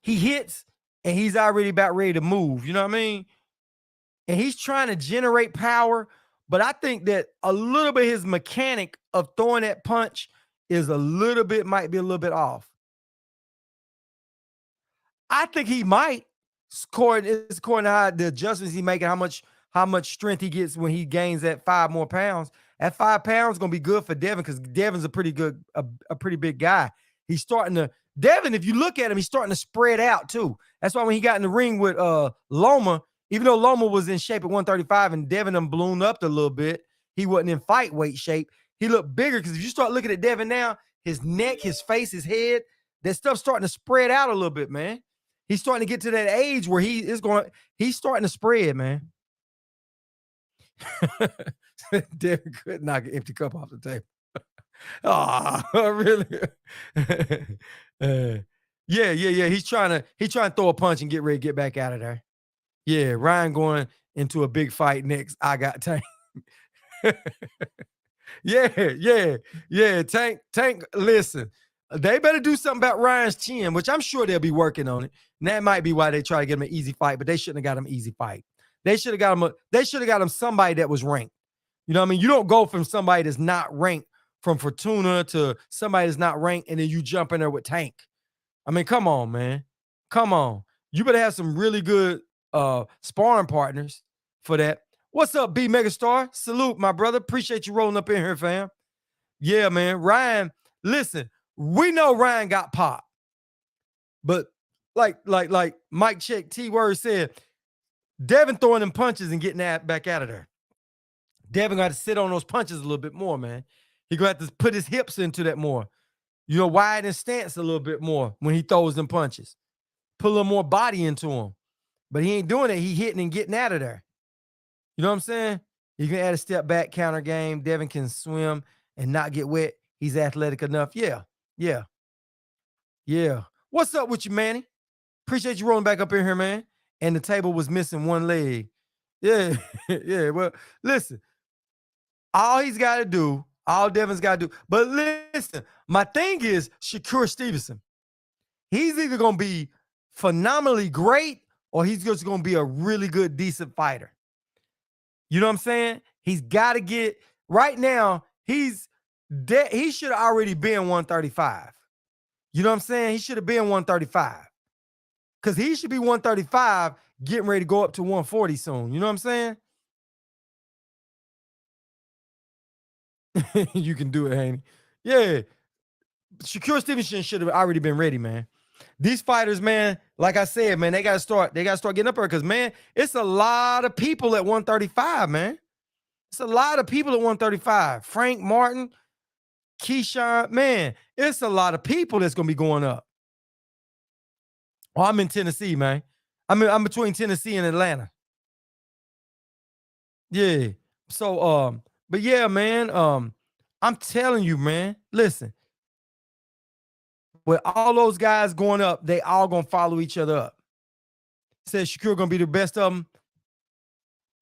Speaker 1: He hits and he's already about ready to move. You know what I mean? And he's trying to generate power, but I think that a little bit his mechanic of throwing that punch is might be a little bit off. I think he might. According to how the adjustments he making, how much strength he gets when he gains that 5 more pounds. That 5 pounds gonna be good for Devin because Devin's a pretty big guy. He's starting to Devin. If you look at him, he's starting to spread out too. That's why when he got in the ring with Loma, even though Loma was in shape at 135 and Devin them ballooned up a little bit, he wasn't in fight weight shape. He looked bigger because if you start looking at Devin now, his neck, his face, his head, that stuff's starting to spread out a little bit, man. He's starting to get to that age where he's starting to spread, man. Devin could knock an empty cup off the table. Oh, really? Yeah. He's trying to throw a punch and get ready to get back out of there. Yeah, Ryan going into a big fight next. I got Tank. Yeah. Tank, listen. They better do something about Ryan's chin, which I'm sure they'll be working on it. And that might be why they try to get him an easy fight, but they shouldn't have got him an easy fight. They should have got him somebody that was ranked. You know what I mean? You don't go from somebody that's not ranked from Fortuna to somebody that's not ranked, and then you jump in there with Tank. I mean, come on, man. Come on. You better have some really good sparring partners for that. What's up, B Megastar? Salute, my brother. Appreciate you rolling up in here, fam. Yeah, man. Ryan, listen, we know Ryan got popped. But like Mike Check T Word said, Devin throwing them punches and getting that back out of there. Devin got to sit on those punches a little bit more, man. He gonna have to put his hips into that more. You know, widen his stance a little bit more when he throws them punches. Put a little more body into him. But he ain't doing it. He hitting and getting out of there. You know what I'm saying? You can add a step back counter game. Devin can swim and not get wet. He's athletic enough. Yeah. What's up with you, Manny? Appreciate you rolling back up in here, man. And the table was missing one leg. Yeah. Well, listen, all he's got to do, all Devin's got to do. But listen, my thing is Shakur Stevenson. He's either going to be phenomenally great or he's just going to be a really good, decent fighter. You know what I'm saying? He's got to get, right now, he should have already been 135. You know what I'm saying? He should have been 135. Because he should be 135, getting ready to go up to 140 soon. You know what I'm saying? You can do it, Haney. Yeah. Shakur Stevenson should have already been ready, man. These fighters, man, like I said, man, they gotta start getting up there because, man, it's a lot of people at 135, man. It's a lot of people at 135. Frank Martin, Keyshawn, man, it's a lot of people that's gonna be going up. Oh, I'm in Tennessee, man. I'm between Tennessee and Atlanta. Yeah. So but yeah, man, I'm telling you, man. Listen, with all those guys going up, they all gonna follow each other up. Says Shakur gonna be the best of them,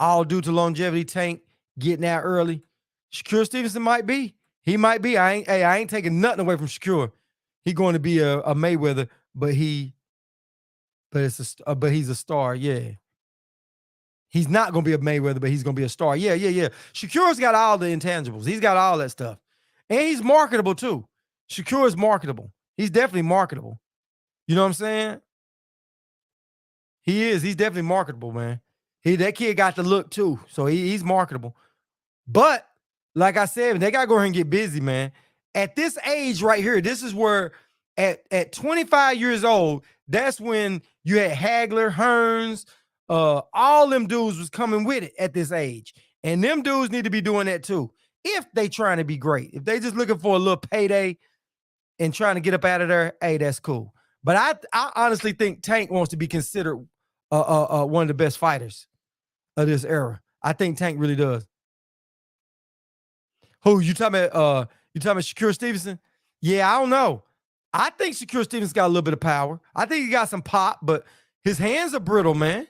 Speaker 1: all due to longevity, Tank getting out early. Shakur Stevenson might be. He might be. I ain't taking nothing away from Shakur. He going to be a Mayweather, but but he's a star. Yeah. He's not gonna be a Mayweather, but he's gonna be a star. Yeah, yeah, yeah. Shakur's got all the intangibles. He's got all that stuff. And he's marketable too. Shakur is marketable. He's definitely marketable. You know what I'm saying? He is. He's definitely marketable, man. That kid got the look too. So he's marketable. But like I said, they gotta go ahead and get busy, man. At this age right here, this is where at 25 years old, that's when you had Hagler, Hearns, all them dudes was coming with it at this age. And them dudes need to be doing that too. If they trying to be great, if they just looking for a little payday and trying to get up out of there, hey, that's cool. But I honestly think Tank wants to be considered one of the best fighters of this era. I think Tank really does. Who you talking about? You talking about Shakur Stevenson? Yeah, I don't know. I think Shakur Stevenson's got a little bit of power. I think he got some pop, but his hands are brittle, man.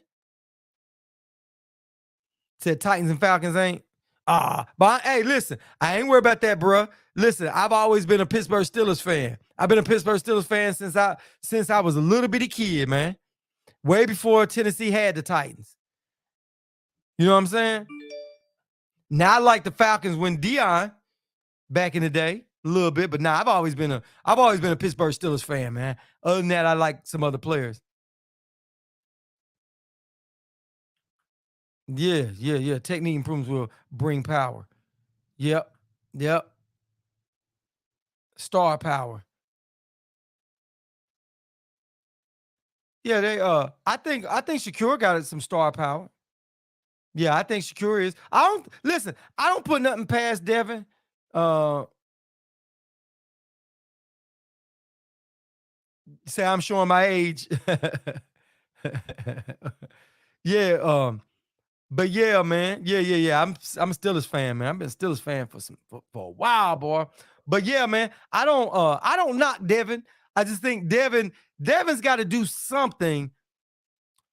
Speaker 1: Said Titans and Falcons ain't. Hey, listen, I ain't worried about that, bro. Listen, I've always been a Pittsburgh Steelers fan. I've been a Pittsburgh Steelers fan since I was a little bitty kid, man. Way before Tennessee had the Titans. You know what I'm saying? Now I like the Falcons when Dion back in the day a little bit, but I've always been a Pittsburgh Steelers fan, man. Other than that, I like some other players. Yeah, yeah, yeah. Technique improvements will bring power. Yep, yep. Star power. Yeah, I think Shakur got some star power. Yeah, I think Shakur is. I don't put nothing past Devin. Uh Say I'm showing my age. Yeah, but yeah, man. Yeah, yeah, yeah. I'm a Steelers fan, man. I've been a Steelers fan for a while, boy. But yeah, man, I don't knock Devin. I just think Devin's got to do something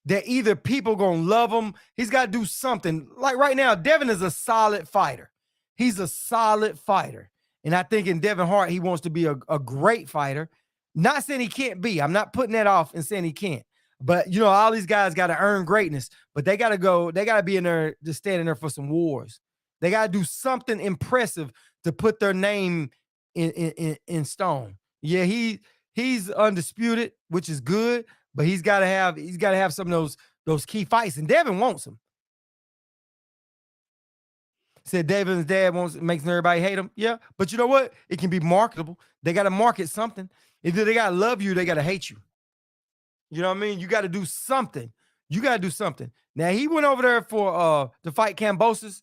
Speaker 1: that either people gonna love him. He's got to do something. Like right now, Devin is a solid fighter. He's a solid fighter. And I think in Devin Hart, he wants to be a great fighter. Not saying he can't be. I'm not putting that off and saying he can't. But you know, all these guys got to earn greatness, but they got to go, they got to be in there just standing there for some wars. They got to do something impressive to put their name in stone. Yeah, he's undisputed, which is good, but he's got to have some of those key fights, and Devin wants them. Said David's dad makes everybody hate him. Yeah, but you know what? It can be marketable. They got to market something. Either they got to love you, they got to hate you. You know what I mean? You got to do something. You got to do something. Now he went over there for to fight Cambosis.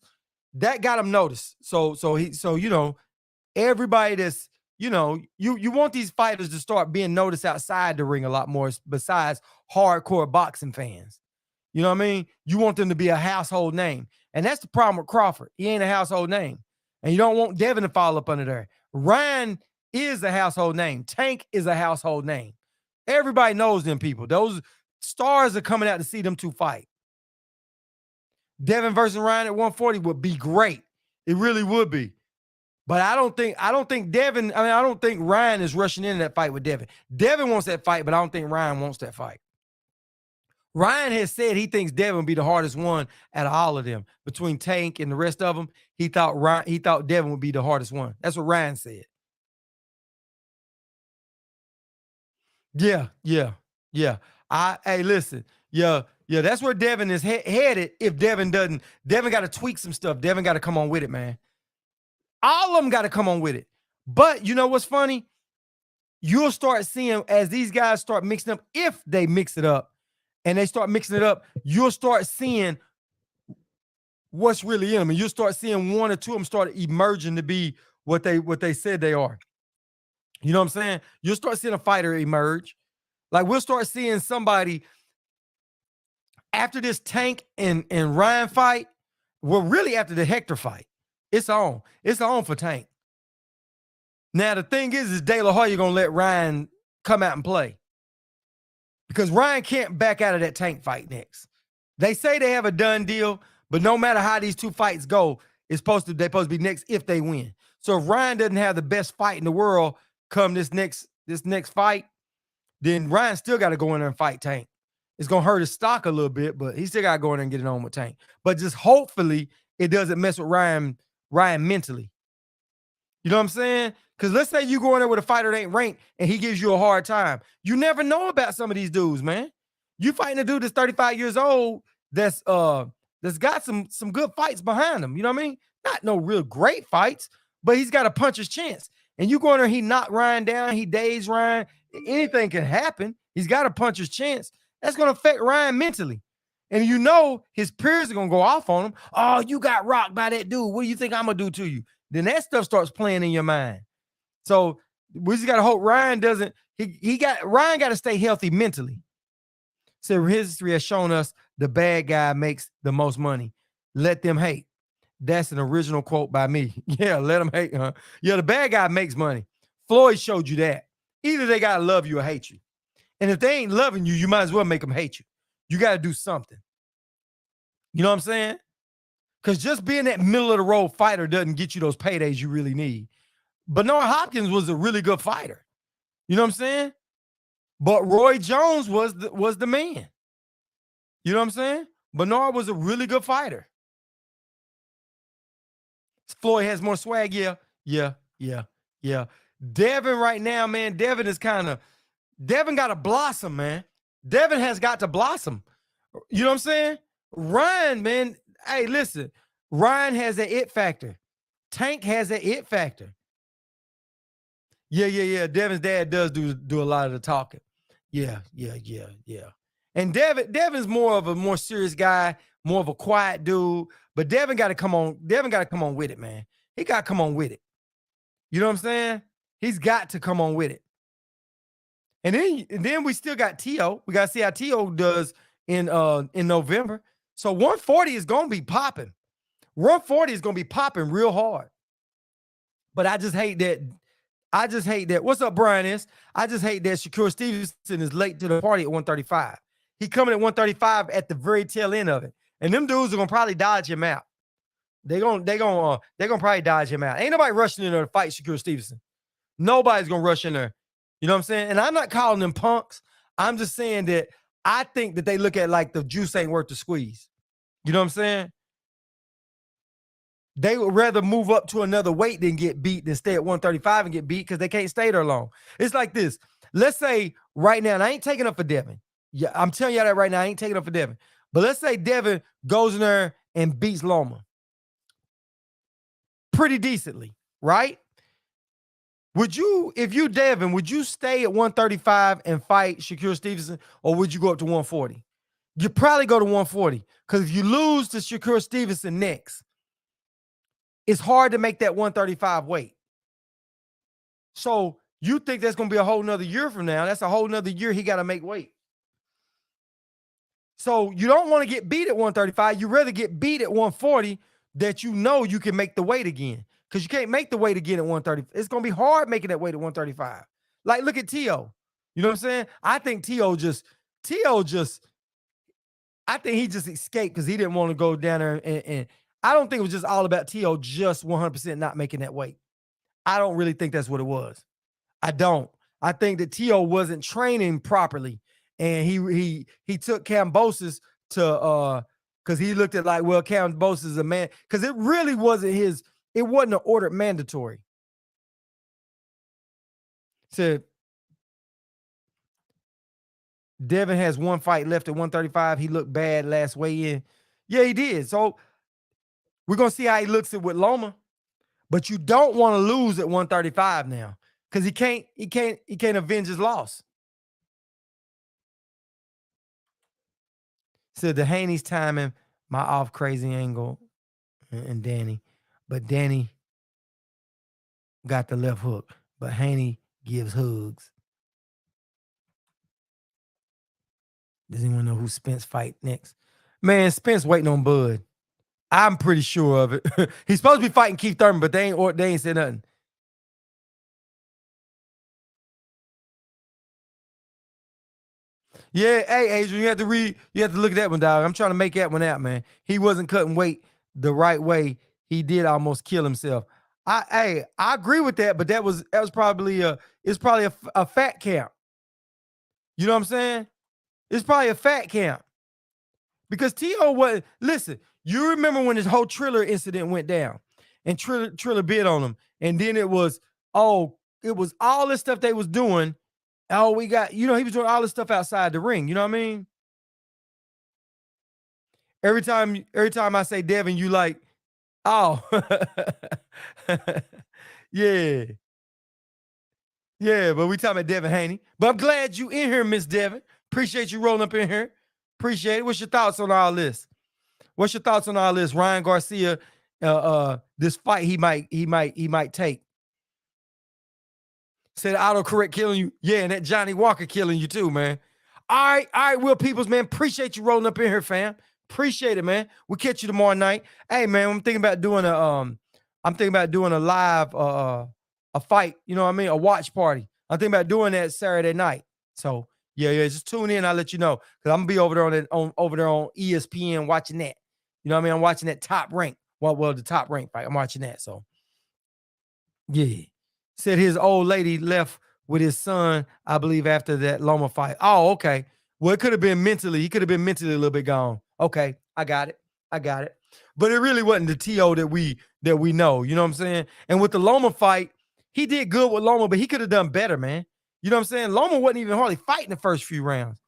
Speaker 1: That got him noticed. So you know, everybody that's, you know, you want these fighters to start being noticed outside the ring a lot more besides hardcore boxing fans. You know what I mean? You want them to be a household name. And that's the problem with Crawford. He ain't a household name. And you don't want Devin to fall up under there. Ryan is a household name. Tank is a household name. Everybody knows them people. Those stars are coming out to see them two fight. Devin versus Ryan at 140 would be great. It really would be. But I don't think Devin, I don't think Ryan is rushing into that fight with Devin. Devin wants that fight, but I don't think Ryan wants that fight. Ryan has said he thinks Devin would be the hardest one out of all of them. Between Tank and the rest of them, he thought Devin would be the hardest one. That's what Ryan said. Yeah, yeah, yeah. Hey, listen, yeah, yeah. That's where Devin is headed. If Devin doesn't, Devin got to tweak some stuff. Devin got to come on with it, man. All of them got to come on with it. But you know what's funny? You'll start seeing as these guys start mixing up. If they mix it up, and they start mixing it up, you'll start seeing what's really in them, and you'll start seeing one or two of them start emerging to be what they said they are. You know what I'm saying? You'll start seeing a fighter emerge. Like we'll start seeing somebody after this Tank and Ryan fight. Well, really after the Hector fight, it's on. It's on for Tank. Now the thing is De La Hoya gonna let Ryan come out and play because Ryan can't back out of that Tank fight next. They say they have a done deal, but no matter how these two fights go, they're supposed to be next if they win. So if Ryan doesn't have the best fight in the world come this next fight, then Ryan still got to go in there and fight Tank. It's gonna hurt his stock a little bit, but he still got to go in there and get it on with Tank. But just hopefully it doesn't mess with Ryan mentally. You know what I'm saying? Because let's say you go in there with a fighter that ain't ranked and he gives you a hard time. You never know about some of these dudes, man. You fighting a dude that's 35 years old that's got some good fights behind him. You know what I mean? Not no real great fights, but he's got a puncher's chance. And you go in there, he knocked Ryan down, he dazed Ryan. Anything can happen. He's got a puncher's chance. That's going to affect Ryan mentally. And you know his peers are going to go off on him. Oh, you got rocked by that dude. What do you think I'm going to do to you? Then that stuff starts playing in your mind. So we just got to hope Ryan doesn't. Ryan got to stay healthy mentally. So history has shown us the bad guy makes the most money. Let them hate. That's an original quote by me. Yeah, let them hate. Huh? Yeah, the bad guy makes money. Floyd showed you that. Either they got to love you or hate you. And if they ain't loving you, you might as well make them hate you. You got to do something. You know what I'm saying? Because just being that middle of the road fighter doesn't get you those paydays you really need. Bernard Hopkins was a really good fighter. You know what I'm saying? But Roy Jones was the man. You know what I'm saying? Bernard was a really good fighter. Floyd has more swag. Yeah. Devin right now, man, Devin got to blossom, man. Devin has got to blossom. You know what I'm saying? Ryan, man, hey, listen. Ryan has an it factor. Tank has an it factor. Yeah. Devin's dad does do a lot of the talking. Yeah. And Devin's more of a more serious guy, more of a quiet dude. But Devin got to come on. Devin got to come on with it, man. He got to come on with it. You know what I'm saying? He's got to come on with it. And then we still got T.O. We got to see how T.O. does in November. So 140 is going to be popping. 140 is going to be popping real hard. But I just hate that. What's up, Brian? I just hate that Shakur Stevenson is late to the party at 135. He coming at 135 at the very tail end of it. And them dudes are going to probably dodge him out. They're gonna probably dodge him out. Ain't nobody rushing in there to fight Shakur Stevenson. Nobody's going to rush in there. You know what I'm saying? And I'm not calling them punks. I'm just saying that I think that they look at like the juice ain't worth the squeeze. You know what I'm saying? They would rather move up to another weight than get beat than stay at 135 and get beat because they can't stay there long. It's like this. Let's say right now, and I ain't taking up for Devin. Yeah, I'm telling y'all that right now, I ain't taking up for Devin. But let's say Devin goes in there and beats Loma pretty decently, right? If you Devin, would you stay at 135 and fight Shakur Stevenson, or would you go up to 140? You probably go to 140 because if you lose to Shakur Stevenson next, it's hard to make that 135 weight. So you think that's going to be a whole nother year from now? That's a whole nother year he got to make weight. So you don't want to get beat at 135. You rather get beat at 140 that you know you can make the weight again. Because you can't make the weight again at 130. It's going to be hard making that weight at 135. Like, look at T.O. You know what I'm saying? I think T.O. I think he just escaped because he didn't want to go down there and I don't think it was just all about T.O. just 100% not making that weight. I don't really think that's what it was. I don't. I think that T.O. wasn't training properly. And he took Kambosos to because he looked at like, well, Kambosos is a man. Because it really wasn't it wasn't an ordered mandatory. Said Devin has one fight left at 135. He looked bad last weigh-in. Yeah, he did. So we're gonna see how he looks with Loma. But you don't want to lose at 135 now. Because he can't avenge his loss. Said the Haney's timing, my off crazy angle, and Danny. But Danny got the left hook. But Haney gives hugs. Does anyone know who Spence fight next? Man, Spence waiting on Bud. I'm pretty sure of it. He's supposed to be fighting Keith Thurman, but they ain't said nothing. Yeah, hey Adrian, you have to look at that one, dog. I'm trying to make that one out, man. He wasn't cutting weight the right way. He did almost kill himself. I agree with that, but that was probably a fat camp. You know what I'm saying? It's probably a fat camp. Because T.O. was, listen, you remember when this whole Triller incident went down and Triller bid on him. And then it was all this stuff they was doing. Oh, we got, he was doing all this stuff outside the ring. You know what I mean? Every time I say Devin, you like, oh, yeah. Yeah, but we talking about Devin Haney. But I'm glad you in here, Miss Devin. Appreciate you rolling up in here. Appreciate it. What's your thoughts on all this? What's your thoughts on all this? Ryan Garcia, this fight he might take. Said autocorrect killing you. Yeah, and that Johnny Walker killing you too, man. All right, Will Peoples, man. Appreciate you rolling up in here, fam. Appreciate it, man. We'll catch you tomorrow night. Hey, man, I'm thinking about doing a live a fight, you know what I mean? A watch party. I'm thinking about doing that Saturday night. So yeah, just tune in. I'll let you know. Because I'm gonna be over there on ESPN watching that. You know what I mean? I'm watching that Top Rank. Well, the Top Rank fight. I'm watching that. So yeah. Said his old lady left with his son, I believe, after that Loma fight. Oh, okay. Well, it could have been mentally. He could have been mentally a little bit gone. Okay, I got it. But it really wasn't the TO that we know. You know what I'm saying? And with the Loma fight, he did good with Loma, but he could have done better, man. You know what I'm saying? Loma wasn't even hardly fighting the first few rounds.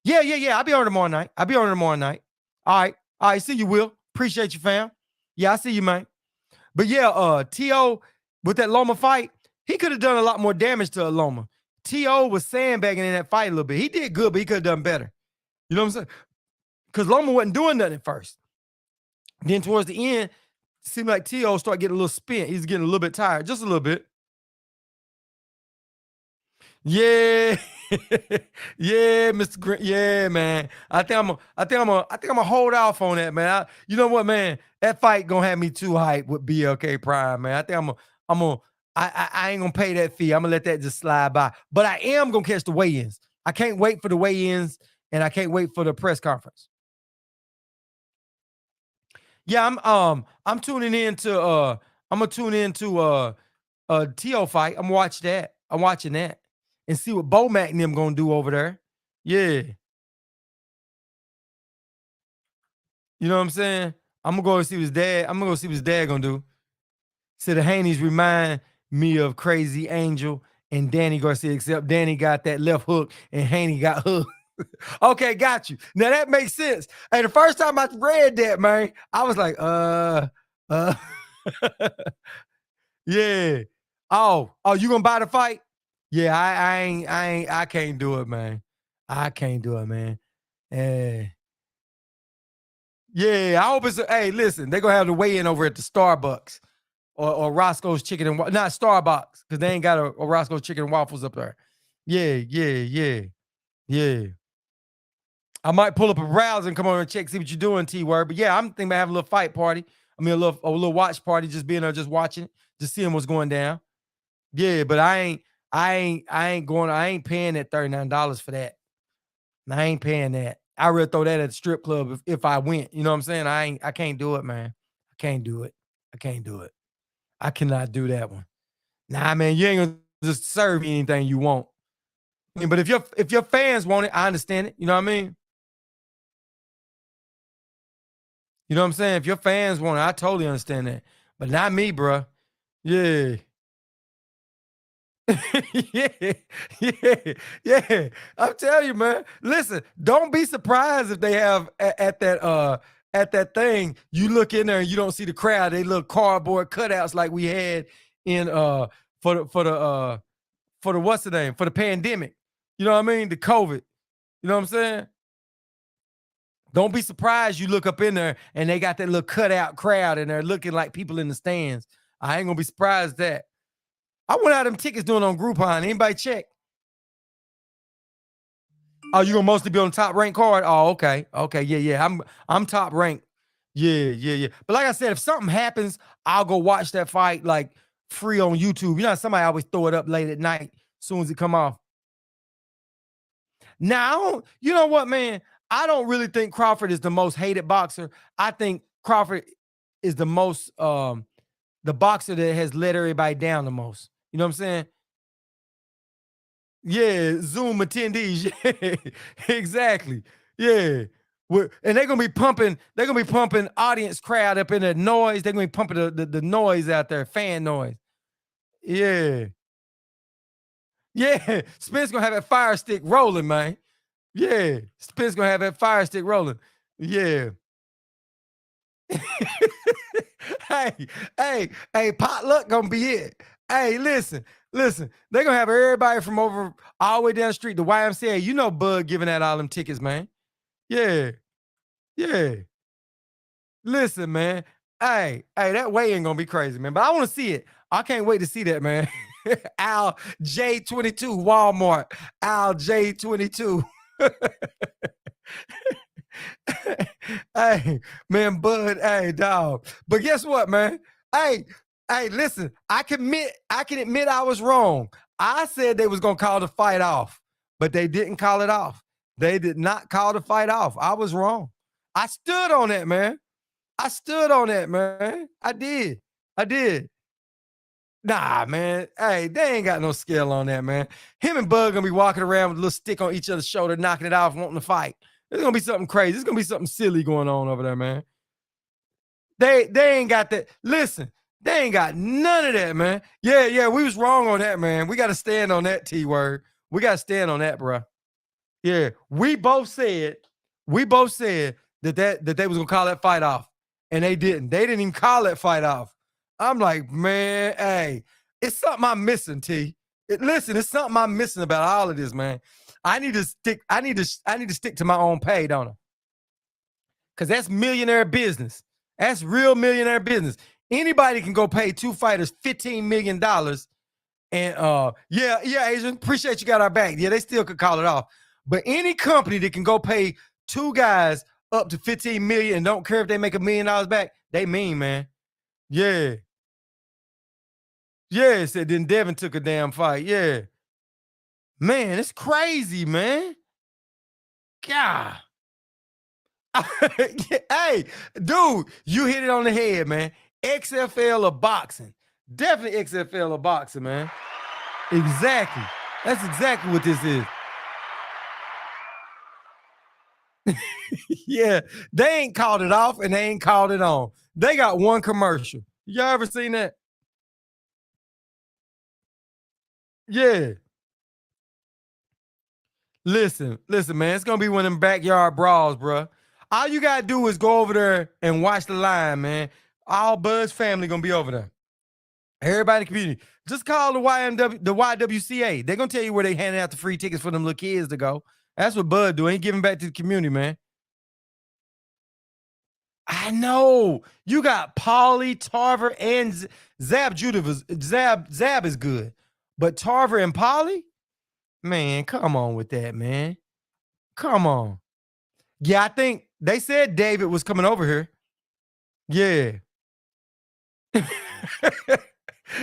Speaker 1: Yeah. I'll be on tomorrow night. All right. See you, Will. Appreciate you, fam. Yeah, I see you, man. But yeah, T.O. with that Loma fight, he could have done a lot more damage to Loma. T.O. was sandbagging in that fight a little bit. He did good, but he could have done better. You know what I'm saying? Because Loma wasn't doing nothing at first. Then towards the end, it seemed like T.O. started getting a little spent. He's getting a little bit tired, just a little bit. Yeah, yeah, Mr. Green. Yeah, man. I think I'm gonna hold off on that, man. You know what, man? That fight gonna have me too hyped with BLK Prime, man. I think I ain't gonna pay that fee. I'm gonna let that just slide by. But I am gonna catch the weigh-ins. I can't wait for the weigh-ins, and I can't wait for the press conference. Yeah, I'm tuning in to I'm gonna tune into TO fight. I'm watching that and see what Bo Mac and them gonna do over there. Yeah. You know what I'm saying? I'm gonna go see what his dad gonna do. So the Haneys remind me of Crazy Angel and Danny Garcia, except Danny got that left hook and Haney got hooked. Okay, got you. Now that makes sense. Hey, the first time I read that, man, I was like, yeah. Oh, you gonna buy the fight? Yeah, I can't do it, man. I can't do it, man. Yeah. Yeah, I hope it's hey, listen, they're gonna have the weigh-in over at the Starbucks or Roscoe's Chicken and not Starbucks, because they ain't got a Roscoe's Chicken and Waffles up there. Yeah. I might pull up a browser and come over and check, see what you're doing, T-Word. But yeah, I'm thinking about having a little fight party. I mean, a little watch party, just being there, just watching it, just seeing what's going down. Yeah, but I ain't paying that $39 for that. I ain't paying that. I really throw that at the strip club if I went. You know what I'm saying? I can't do it, man. I can't do it. I cannot do that one. Nah, man, you ain't gonna just serve me anything you want. I mean, but if your fans want it, I understand it. You know what I mean? You know what I'm saying? If your fans want it, I totally understand that. But not me, bro. Yeah. yeah, yeah. I'm telling you, man. Listen, don't be surprised if they have at that thing. You look in there and you don't see the crowd. They look cardboard cutouts like we had in for the what's the name for the pandemic. You know what I mean? The COVID. You know what I'm saying? Don't be surprised you look up in there and they got that little cutout crowd and they're looking like people in the stands. I ain't gonna be surprised that. I went out them tickets doing on Groupon. Anybody check? Oh, you gonna mostly be on the top ranked card? Oh, okay. Okay, yeah, yeah. I'm top ranked. Yeah, yeah, yeah. But like I said, if something happens, I'll go watch that fight like free on YouTube. You know, somebody always throw it up late at night as soon as it come off. Now, you know what, man? I don't really think Crawford is the most hated boxer. I think Crawford is the boxer that has let everybody down the most. You know what I'm saying? Yeah, Zoom attendees. Yeah, exactly. Yeah. And they're gonna be pumping audience crowd up in the noise. They're gonna be pumping the noise out there, fan noise. Yeah. Yeah. Spence gonna have that fire stick rolling, man. Yeah. Spence gonna have that fire stick rolling. Yeah. Hey, hey, potluck gonna be it. Hey, listen. They gonna have everybody from over all the way down the street, the YMCA. You know, Bud giving out all them tickets, man. Yeah, yeah. Listen, man. That weigh-in gonna be crazy, man. But I want to see it. I can't wait to see that, man. Al J22 Walmart. Al J22. Hey, man, Bud, hey, dog. But guess what, man? Hey, listen, I can admit I was wrong. I said they was gonna call the fight off, but they didn't call it off. They did not call the fight off. I was wrong. I stood on that, man. I stood on that, man. I did. I did. Nah, man. Hey, they ain't got no skill on that, man. Him and Bud gonna be walking around with a little stick on each other's shoulder, knocking it off, wanting to fight. There's gonna be something crazy. There's gonna be something silly going on over there, man. They ain't got that. Listen, they ain't got none of that, man. Yeah, yeah, we was wrong on that, man. We got to stand on that T word. We got to stand on that, bro. Yeah, we both said that they was gonna call that fight off, and they didn't. They didn't even call that fight off. I'm like, man, hey, it's something I'm missing, T. Listen, it's something I'm missing about all of this, man. I need to stick. I need to stick to my own pay, don't I? Because that's millionaire business. That's real millionaire business. Anybody can go pay two fighters $15 million. And yeah, Asian, appreciate you got our back. Yeah, they still could call it off. But any company that can go pay two guys up to 15 million and don't care if they make $1 million back, they mean, man. Yeah. Yeah, said then Devin took a damn fight. Yeah. Man, it's crazy, man. God. Hey, dude, you hit it on the head, man. XFL of boxing. Definitely XFL of boxing, man. Exactly. That's exactly what this is. Yeah, they ain't called it off and they ain't called it on. They got one commercial. Y'all ever seen that? Yeah. Listen, man. It's gonna be one of them backyard brawls, bro. All you gotta do is go over there and watch the line, man. All Bud's family gonna be over there. Everybody in the community. Just call the YWCA. They're gonna tell you where they handing out the free tickets for them little kids to go. That's what Bud doing. He giving back to the community, man. I know. You got Paulie, Tarver, and Zab Judah. Zab is good. But Tarver and Paulie, man, come on with that, man. Come on. Yeah, I think they said David was coming over here. Yeah.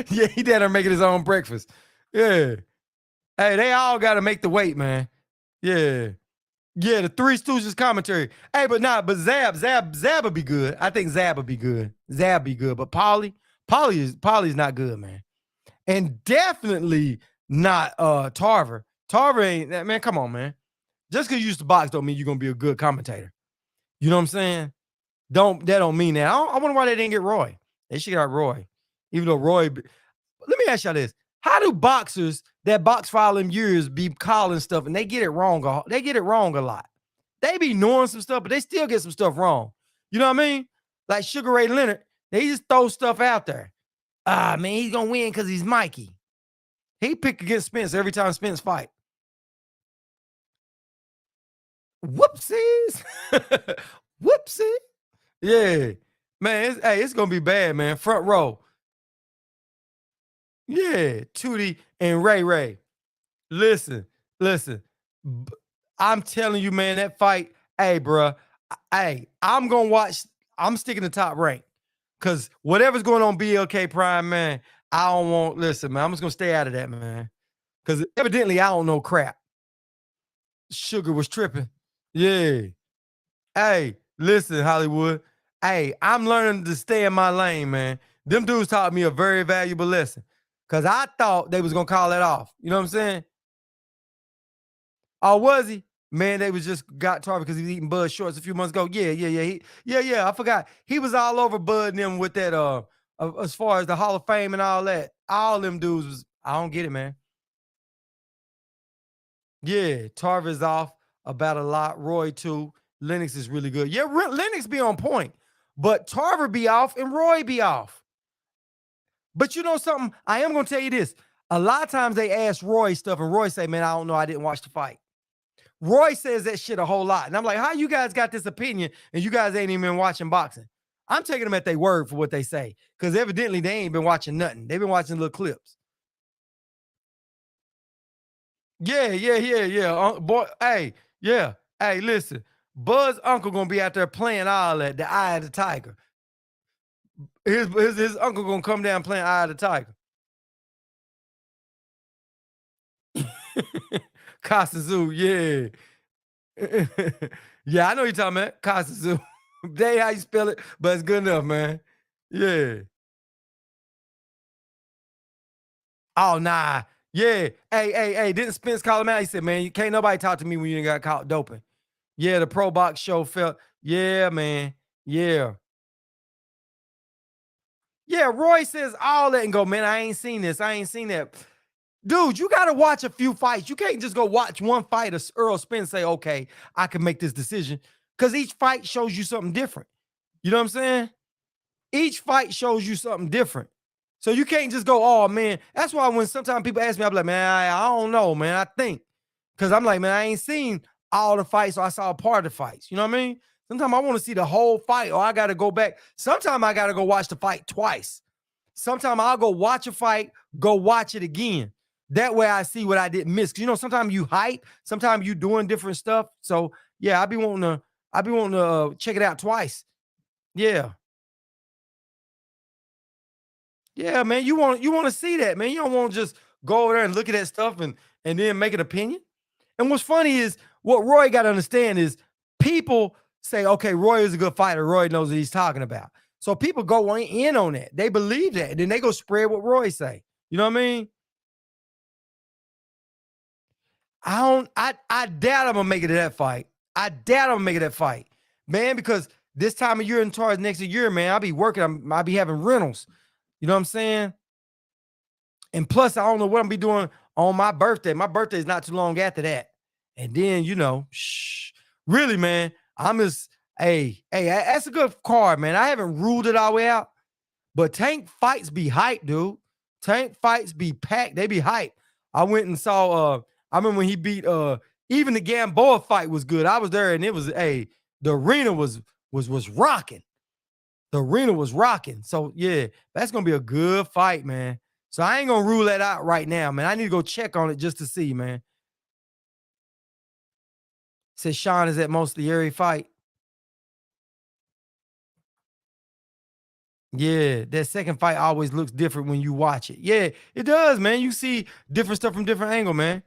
Speaker 1: Yeah, he down there making his own breakfast. Yeah. Hey, they all got to make the weight, man. Yeah. Yeah, the Three Stooges commentary. Hey, but Zab will be good. I think Zab will be good. Zab be good. But Polly's not good, man. And definitely not Tarver. Tarver ain't that, man. Come on, man. Just because you used to box don't mean you're gonna be a good commentator. You know what I'm saying? That don't mean that. I wonder why they didn't get Roy. They should get Roy. Even though Roy, let me ask y'all this. How do boxers that box for all them years be calling stuff and they get it wrong? They get it wrong a lot. They be knowing some stuff, but they still get some stuff wrong. You know what I mean? Like Sugar Ray Leonard, they just throw stuff out there. Ah, man, he's gonna win because he's Mikey. He pick against Spence every time Spence fight. Whoopsies. Whoopsie. Yeah. Man, it's gonna be bad, man. Front row. Yeah, Tootie and Ray Ray. Listen. I'm telling you, man, that fight, hey, bro, hey, I'm gonna watch. I'm sticking to Top Rank because whatever's going on BLK Prime, man, I don't want. Listen, man, I'm just gonna stay out of that, man, because evidently I don't know crap. Sugar was tripping. Yeah. Hey, listen, Hollywood. Hey, I'm learning to stay in my lane, man. Them dudes taught me a very valuable lesson because I thought they was gonna call it off. You know what I'm saying? Oh, was he? Man, they was just got Tarver because he was eating Bud Shorts a few months ago. Yeah, yeah, yeah. Yeah. I forgot. He was all over Bud and them with that as far as the Hall of Fame and all that. All them dudes was, I don't get it, man. Yeah, Tarver's off about a lot. Roy too. Lennox is really good. Yeah, Lennox be on point, but Tarver be off and Roy be off. But you know something? I am gonna tell you this. A lot of times they ask Roy stuff, and Roy say, "Man, I don't know. I didn't watch the fight." Roy says that shit a whole lot. And I'm like, how you guys got this opinion and you guys ain't even been watching boxing? I'm taking them at their word for what they say because evidently they ain't been watching nothing. They've been watching little clips. Yeah. Boy, hey, yeah. Hey, listen. Buzz uncle gonna be out there playing all that, the Eye of the Tiger. His uncle gonna come down playing Eye of the Tiger. Kasazu, yeah. Yeah, I know you're talking about Kasazu. They how you spell it, but it's good enough, man. Yeah. Oh, nah. Yeah. Hey. Didn't Spence call him out? He said, man, you can't nobody talk to me when you ain't got caught doping. Yeah, the Pro Box show felt. Yeah, man. Yeah. Yeah, Roy says all that and go, man, I ain't seen this. I ain't seen that. Dude, you got to watch a few fights. You can't just go watch one fight of Earl Spence say, okay, I can make this decision. Because each fight shows you something different. You know what I'm saying? Each fight shows you something different. So you can't just go, oh man. That's why when sometimes people ask me, I'm like, man, I don't know, man. I think. Because I'm like, man, I ain't seen all the fights, so I saw a part of the fights. You know what I mean? Sometimes I want to see the whole fight, or I got to go back. Sometimes I got to go watch the fight twice. Sometimes I'll go watch a fight, go watch it again. That way I see what I didn't miss. Cause you know, sometimes you hype, sometimes you doing different stuff. So yeah, I be wanting to check it out twice. Yeah. Yeah, man. You want to see that, man. You don't want to just go over there and look at that stuff and then make an opinion. And what's funny is what Roy got to understand is people say, okay, Roy is a good fighter. Roy knows what he's talking about. So people go in on that. They believe that. And then they go spread what Roy say. You know what I mean? I doubt I'm gonna make it to that fight. I doubt I'm gonna make it that fight, man, because this time of year and towards next year, man, I'll be working. I'll be having rentals. You know what I'm saying? And plus, I don't know what I'm gonna be doing on my birthday. My birthday is not too long after that. And then, really, man, I'm just, that's a good card, man. I haven't ruled it all the way out, but tank fights be hyped, dude. Tank fights be packed. They be hyped. I went and saw, I remember when he beat, even the Gamboa fight was good. I was there and it was, the arena was rocking. The arena was rocking. So yeah, that's gonna be a good fight, man. So I ain't gonna rule that out right now, man. I need to go check on it just to see, man. Says Sean is at most the Erie fight. Yeah, that second fight always looks different when you watch it. Yeah, it does, man. You see different stuff from different angle, man.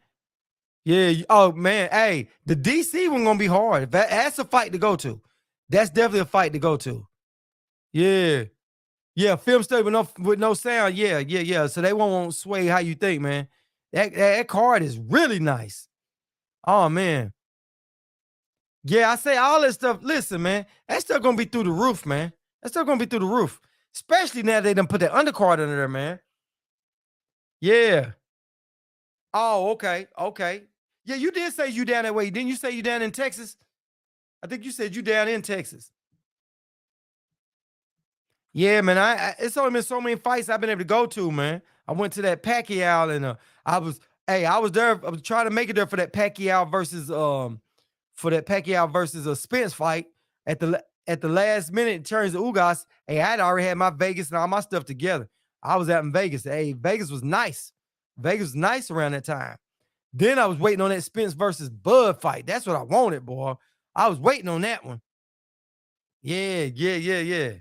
Speaker 1: Yeah. Oh man, hey, the DC one gonna be hard. That's a fight to go to. That's definitely a fight to go to. Yeah. Yeah, film study with no sound. Yeah. So they won't sway how you think, man. That card is really nice. Oh man. Yeah, I say all that stuff. Listen, man, that stuff gonna be through the roof, man. That stuff gonna be through the roof. Especially now they done put that undercard under there, man. Yeah. Oh, okay. Okay. Yeah, you did say you down that way. Didn't you say you down in Texas? I think you said you down in Texas. Yeah, man. It's only been so many fights I've been able to go to, man. I went to that Pacquiao and I was there. I was trying to make it there for that Pacquiao versus a Spence fight at the last minute in terms of Ugas. Hey, I had already had my Vegas and all my stuff together. I was out in Vegas. Hey, Vegas was nice. Vegas was nice around that time. Then I was waiting on that Spence versus Bud fight. That's what I wanted, boy. I was waiting on that one. Yeah, yeah, yeah, yeah.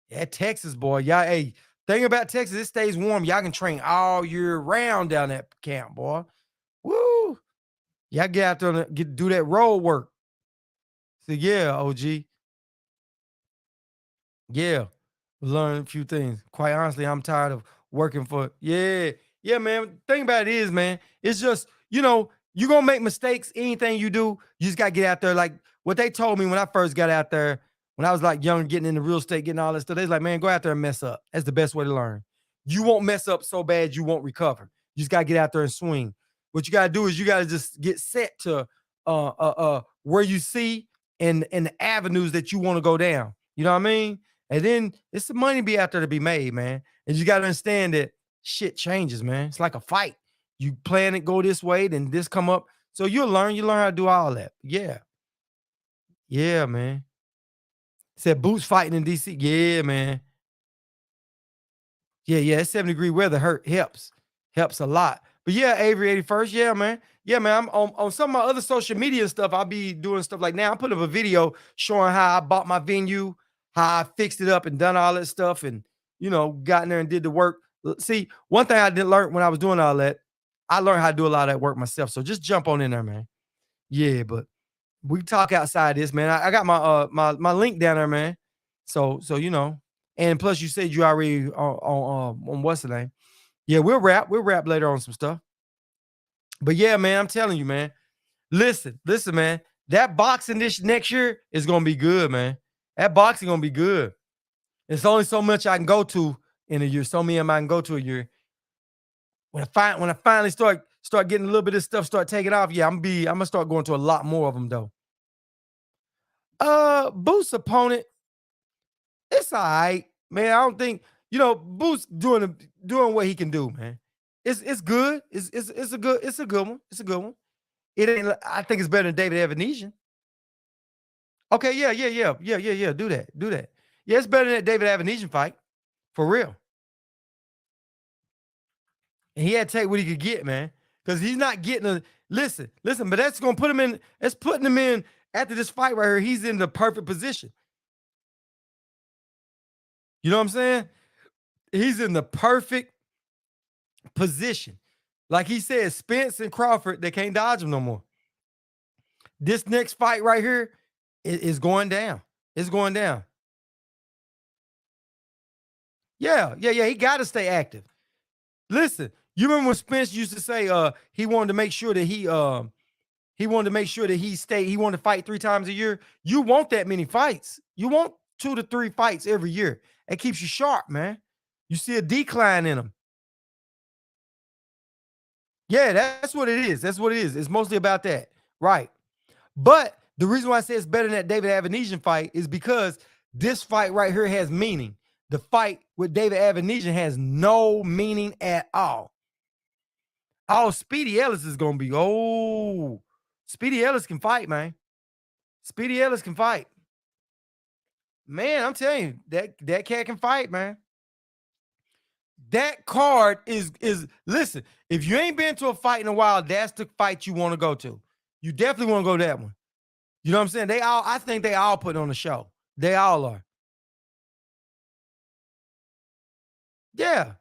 Speaker 1: Yeah, Texas, boy. Y'all, hey, thing about Texas, it stays warm. Y'all can train all year round down that camp, boy. Woo! Y'all get out there and do that road work. So yeah, OG. Yeah, learn a few things. Quite honestly, I'm tired of working for. Yeah, yeah, man. Thing about it is, man, it's just you're gonna make mistakes. Anything you do, you just gotta get out there. Like what they told me when I first got out there, when I was like young, getting into real estate, getting all that stuff. They was like, man, go out there and mess up. That's the best way to learn. You won't mess up so bad you won't recover. You just gotta get out there and swing. What you gotta do is you gotta just get set to where you see and the avenues that you want to go down. You know what I mean? And then it's some money be out there to be made, man. And you got to understand that shit changes, man. It's like a fight. You plan it go this way, then this come up. So you'll learn. You learn how to do all that. Yeah. Yeah, man. Said Boots fighting in DC. Yeah, man. Yeah, yeah. It's 70-degree weather helps a lot. But yeah, Avery 81st. Yeah, man. Yeah, man. I'm on some of my other social media stuff. I'll be doing stuff like now. I'm putting up a video showing how I bought my venue, how I fixed it up and done all that stuff, and got in there and did the work. See, one thing I didn't learn when I was doing all that, I learned how to do a lot of that work myself. So just jump on in there, man. Yeah, but we talk outside this, man. I got my link down there, man. So. And plus, you said you already on what's the name? Yeah, we'll rap. We'll rap later on some stuff. But yeah, man, I'm telling you, man. Listen, man. That boxing this next year is gonna be good, man. That boxing gonna be good. It's only so much I can go to in a year. So many of them I can go to a year. When I finally start getting a little bit of stuff, start taking off. Yeah, I'm gonna start going to a lot more of them though. Boost opponent. It's all right, man. I don't think Boots doing what he can do, man. It's good. It's a good one. It's a good one. It ain't. I think it's better than David Evanesian. Okay, yeah, yeah, yeah, yeah, yeah, yeah. Do that. Do that. Yeah, it's better than that David Evanesian fight, for real. And he had to take what he could get, man, because he's not getting a listen. But that's gonna put him in. That's putting him in after this fight right here. He's in the perfect position. You know what I'm saying? He's in the perfect position. Like he said, Spence and Crawford, they can't dodge him no more. This next fight right here is going down. It's going down. Yeah, yeah, yeah. He got to stay active. Listen, you remember when Spence used to say he wanted to make sure that he wanted to make sure that he wanted to fight 3 times a year. You want that many fights. You want 2 to 3 fights every year. It keeps you sharp, man. You see a decline in them. Yeah, that's what it is. That's what it is. It's mostly about that. Right. But the reason why I say it's better than that David Avanesian fight is because this fight right here has meaning. The fight with David Avanesian has no meaning at all. Oh, Speedy Ellis is going to be, Speedy Ellis can fight, man. Speedy Ellis can fight. Man, I'm telling you, that cat can fight, man. That card is listen, if you ain't been to a fight in a while, that's the fight you want to go to. You definitely want to go to that one. You know what I'm saying? I think they all put on the show. They all are. Yeah.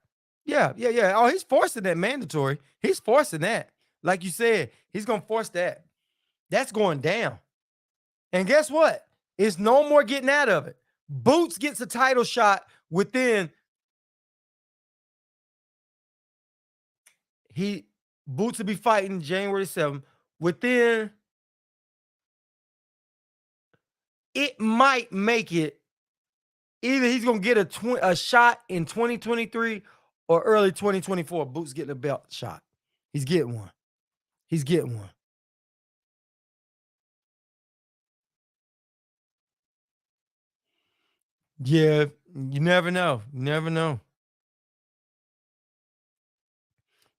Speaker 1: Yeah, yeah, yeah. Oh, he's forcing that mandatory. He's forcing that. Like you said, he's gonna force that. That's going down. And guess what? It's no more getting out of it. Boots gets a title shot within Boots will be fighting January 7th. Within it might make it. Either he's gonna get a shot in 2023 or early 2024. Boots getting a belt shot. He's getting one. He's getting one. Yeah, you never know. You never know.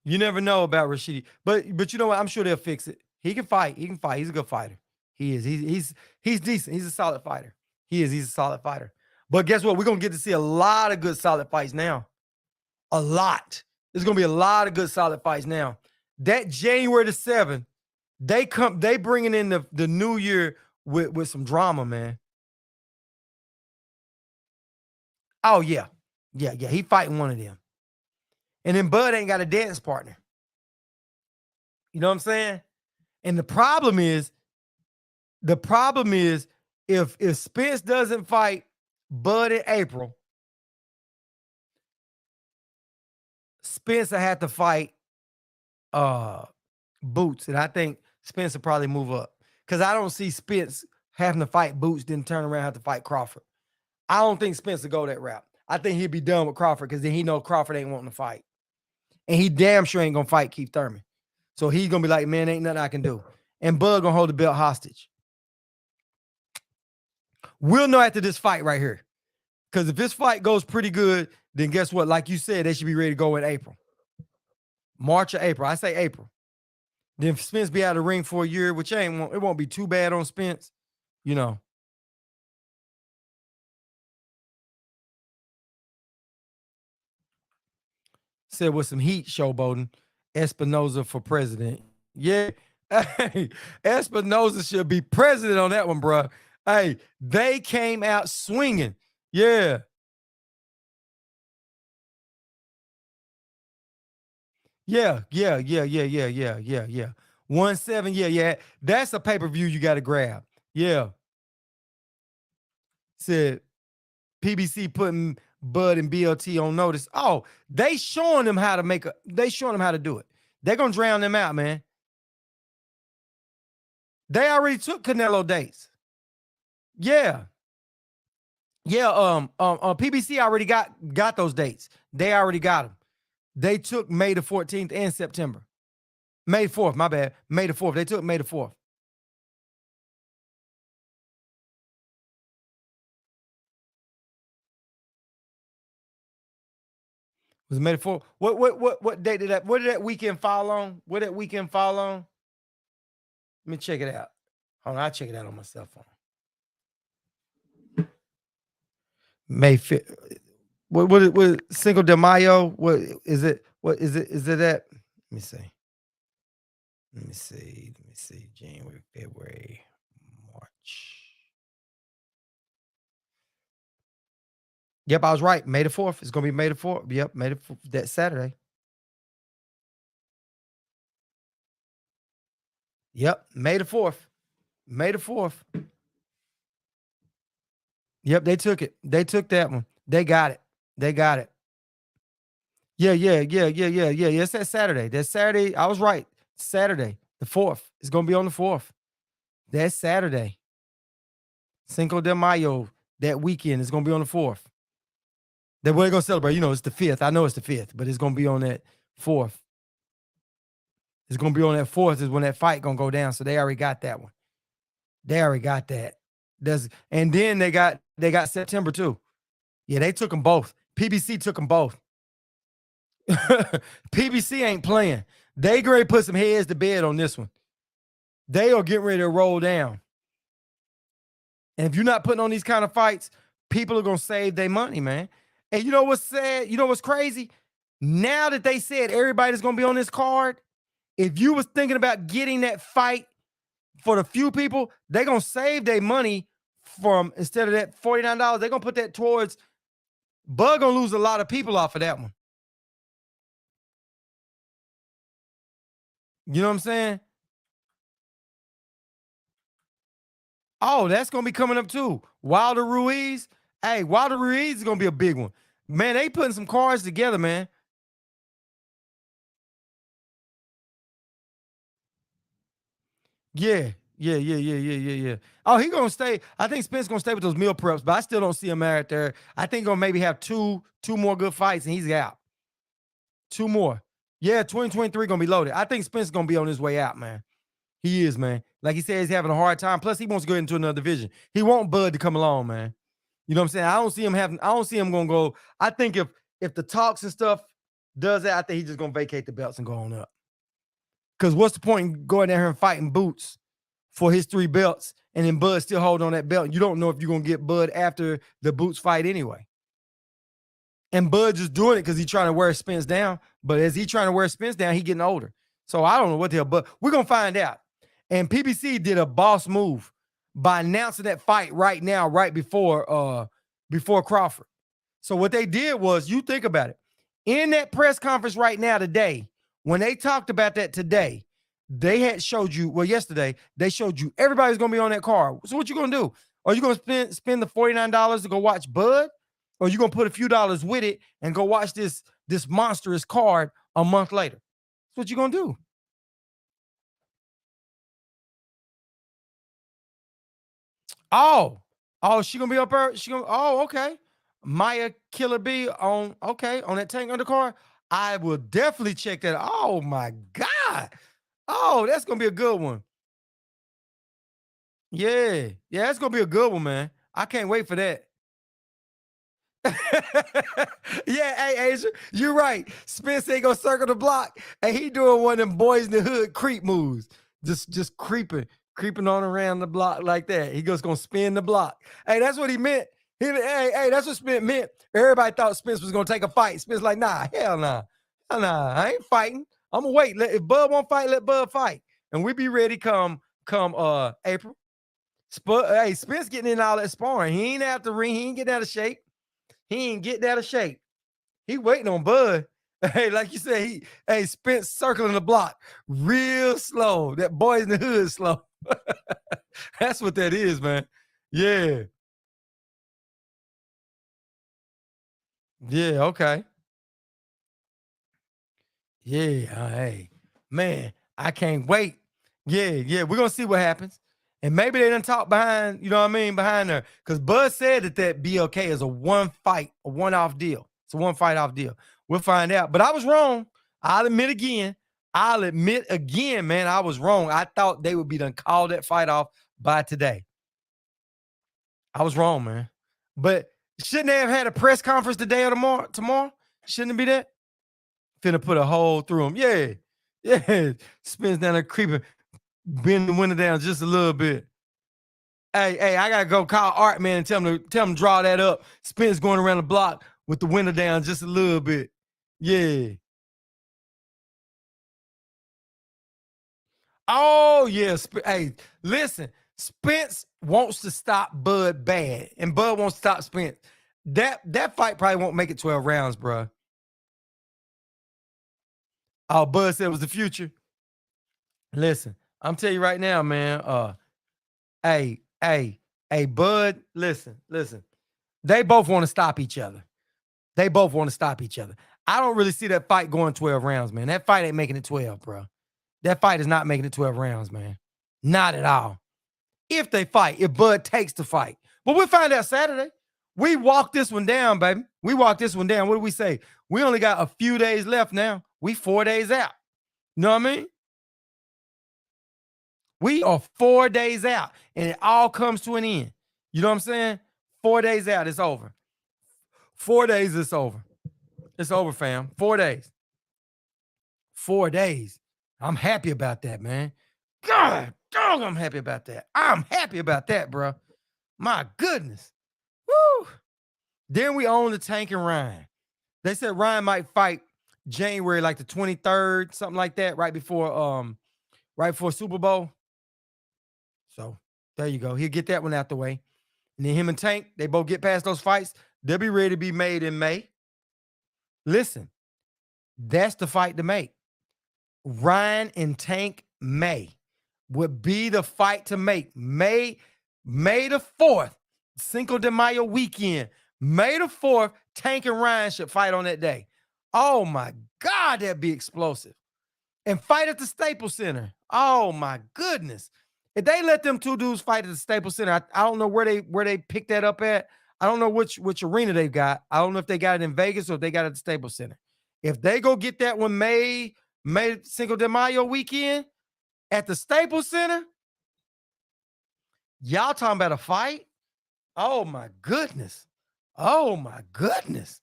Speaker 1: You never know about Rashidi. But you know what? I'm sure they'll fix it. He can fight. He can fight. He's a good fighter. He is. He's decent. He's a solid fighter. He is. He's a solid fighter. But guess what? We're gonna get to see a lot of good solid fights now. A lot. There's gonna be a lot of good solid fights now. That January the 7th, they bringing in the new year with some drama, man. Oh yeah. Yeah, yeah. He fighting one of them. And then Bud ain't got a dance partner. You know what I'm saying? And the problem is if Spence doesn't fight Bud in April, Spence will have to fight uh Boots. And I think Spence will probably move up. Because I don't see Spence having to fight Boots, then turn around and have to fight Crawford. I don't think Spence will go that route. I think he'll be done with Crawford because then he know Crawford ain't wanting to fight. And he damn sure ain't gonna fight Keith Thurman. So he's gonna be like, man, ain't nothing I can do. And Bud gonna hold the belt hostage. We'll know after this fight right here. Because if this fight goes pretty good, then guess what? Like you said, they should be ready to go in April. March or April. I say April. Then Spence be out of the ring for a year, which it won't be too bad on Spence, you know. Said with some heat, showboating. Espinoza for president. Yeah. Hey, Espinoza should be president on that one, bro. Hey, they came out swinging. Yeah. Yeah. 1-7. Yeah. That's a pay-per-view you got to grab. Yeah. Said PBC putting Bud and BLT on notice. Oh, they showing them how to do it. They're gonna drown them out, man. They already took Canelo dates. Yeah. Yeah. PBC already got those dates. They already got them. They took May the 14th and September. May 4th, my bad. May the 4th. They took May the 4th. Was it May the 4th? What date did that weekend fall on? What did that weekend fall on? Let me check it out. Hold on, I'll check it out on my cell phone. May 5th. What Cinco de Mayo? What is it? What is it? Is it that? Let me see. Let me see. January, February, March. Yep, I was right. May the 4th. It's gonna be May the 4th. Yep, May the 4th, that Saturday. Yep, May the 4th. May the 4th. Yep, they took it. They took that one. They got it. They got it. Yeah. It's that Saturday. That Saturday. I was right. Saturday, the 4th. It's gonna be on the 4th. That's Saturday. Cinco de Mayo. That weekend is gonna be on the 4th. That we're gonna celebrate. You know, it's the 5th. I know it's the 5th, but it's gonna be on that 4th. It's gonna be on that 4th is when that fight gonna go down. So they already got that one. They already got that. And then they got September too. Yeah, they took them both. PBC took them both. PBC ain't playing. They ready to put some heads to bed on this one. They are getting ready to roll down. And if you're not putting on these kind of fights, people are gonna save their money, man. And you know what's sad? You know what's crazy? Now that they said everybody's gonna be on this card, if you was thinking about getting that fight for the few people, they're gonna save their money from instead of that $49, they're gonna put that towards Bud gonna lose a lot of people off of that one. You know what I'm saying? Oh, that's gonna be coming up too. Wilder Ruiz. Hey, Wilder Ruiz is gonna be a big one. Man, they putting some cards together, man. Yeah. Oh, he gonna stay. I think Spence gonna stay with those meal preps, but I still don't see him out there. I think gonna maybe have two more good fights and he's out. Two more. Yeah, 2023 gonna be loaded. I think Spence gonna be on his way out, man. He is, man. Like he said, he's having a hard time. Plus, he wants to go into another division. He want Bud to come along, man. You know what I'm saying? I don't see him gonna go. I think if the talks and stuff does that, I think he's just gonna vacate the belts and go on up. Because what's the point in going down here and fighting Boots for his 3 belts and then Bud still hold on that belt? You don't know if you're gonna get Bud after the Boots fight anyway. And Bud just doing it because he's trying to wear Spence down. But as he's trying to wear Spence down, he getting older. So I don't know what the hell, but we're gonna find out. And PBC did a boss move by announcing that fight right now, right before Crawford. So what they did was, you think about it, in that press conference right now today, when they talked about that today, they had showed you, well, yesterday, they showed you everybody's gonna be on that card. So what you gonna do? Are you gonna spend the $49 to go watch Bud? Or you gonna put a few dollars with it and go watch this monstrous card a month later? That's what you gonna do. Oh, oh, she gonna be up there. She gonna. Oh, okay. Maya Killer B on, okay, on that Tank undercard. I will definitely check that. Oh my God. Oh, that's gonna be a good one. Yeah, yeah, that's gonna be a good one, man. I can't wait for that. Yeah, hey Asia, you're right. Spence ain't gonna circle the block, and he doing one of them boys in the hood creep moves, just creeping on around the block like that. He goes gonna spin the block. Hey, that's what he meant. Hey, that's what Spence meant. Everybody thought Spence was gonna take a fight. Spence like, nah, hell nah, I ain't fighting. I'm gonna wait. If Bud won't fight, let Bud fight, and we be ready come April. Hey, Spence getting in all that sparring. He ain't out the ring. He ain't getting out of shape. He ain't getting out of shape. He waiting on Bud. Hey, like you said, Spence circling the block real slow. That boys in the hood slow. That's what that is, man. Yeah. Yeah, okay. Yeah, hey, man, I can't wait. Yeah, yeah, we're gonna see what happens. And maybe they didn't talk behind, you know what I mean, behind her. Because Bud said that BLK is a one fight, a one-off deal. It's a one fight off deal. We'll find out. But I was wrong. I'll admit again. I'll admit again, man, I was wrong. I thought they would be done call that fight off by today. I was wrong, man. But shouldn't they have had a press conference today or tomorrow? Shouldn't it be that? Finna put a hole through him. Yeah. Yeah. Spins down there creeping, bend the window down just a little bit. Hey, I gotta go call Art, man, and tell him to draw that up. Spins going around the block with the window down just a little bit. Yeah. Oh, yeah. Hey, listen, Spence wants to stop Bud bad, and Bud wants to stop Spence. That fight probably won't make it 12 rounds, bro. Oh, Bud said it was the future. Listen, I'm telling you right now, man. Hey, hey, Bud, listen. They both want to stop each other. They both want to stop each other. I don't really see that fight going 12 rounds, man. That fight ain't making it 12, bro. That fight is not making it 12 rounds, man. Not at all. If they fight, if Bud takes the fight. But we'll find out Saturday. We walk this one down, baby. We walk this one down. What do we say? We only got a few days left now. We 4 days out. You know what I mean? We are 4 days out, and it all comes to an end. You know what I'm saying? 4 days out, it's over. 4 days, it's over. It's over, fam. 4 days. 4 days. I'm happy about that, man. God, dog, I'm happy about that. I'm happy about that, bro. My goodness. Woo. Then we own the Tank and Ryan. They said Ryan might fight January like the 23rd, something like that, right before Super Bowl. So there you go. He'll get that one out the way. And then him and Tank, they both get past those fights. They'll be ready to be made in May. Listen, that's the fight to make. Ryan and Tank May would be the fight to make. May the 4th, Cinco de Mayo weekend. May the 4th, Tank and Ryan should fight on that day. Oh my God, that'd be explosive. And fight at the Staples Center. Oh my goodness. If they let them two dudes fight at the Staples Center, I don't know where they picked that up at. I don't know which arena they've got. I don't know if they got it in Vegas or if they got it at the Staples Center. If they go get that one May Cinco de Mayo weekend at the Staples Center, y'all talking about a fight? Oh my goodness. Oh my goodness.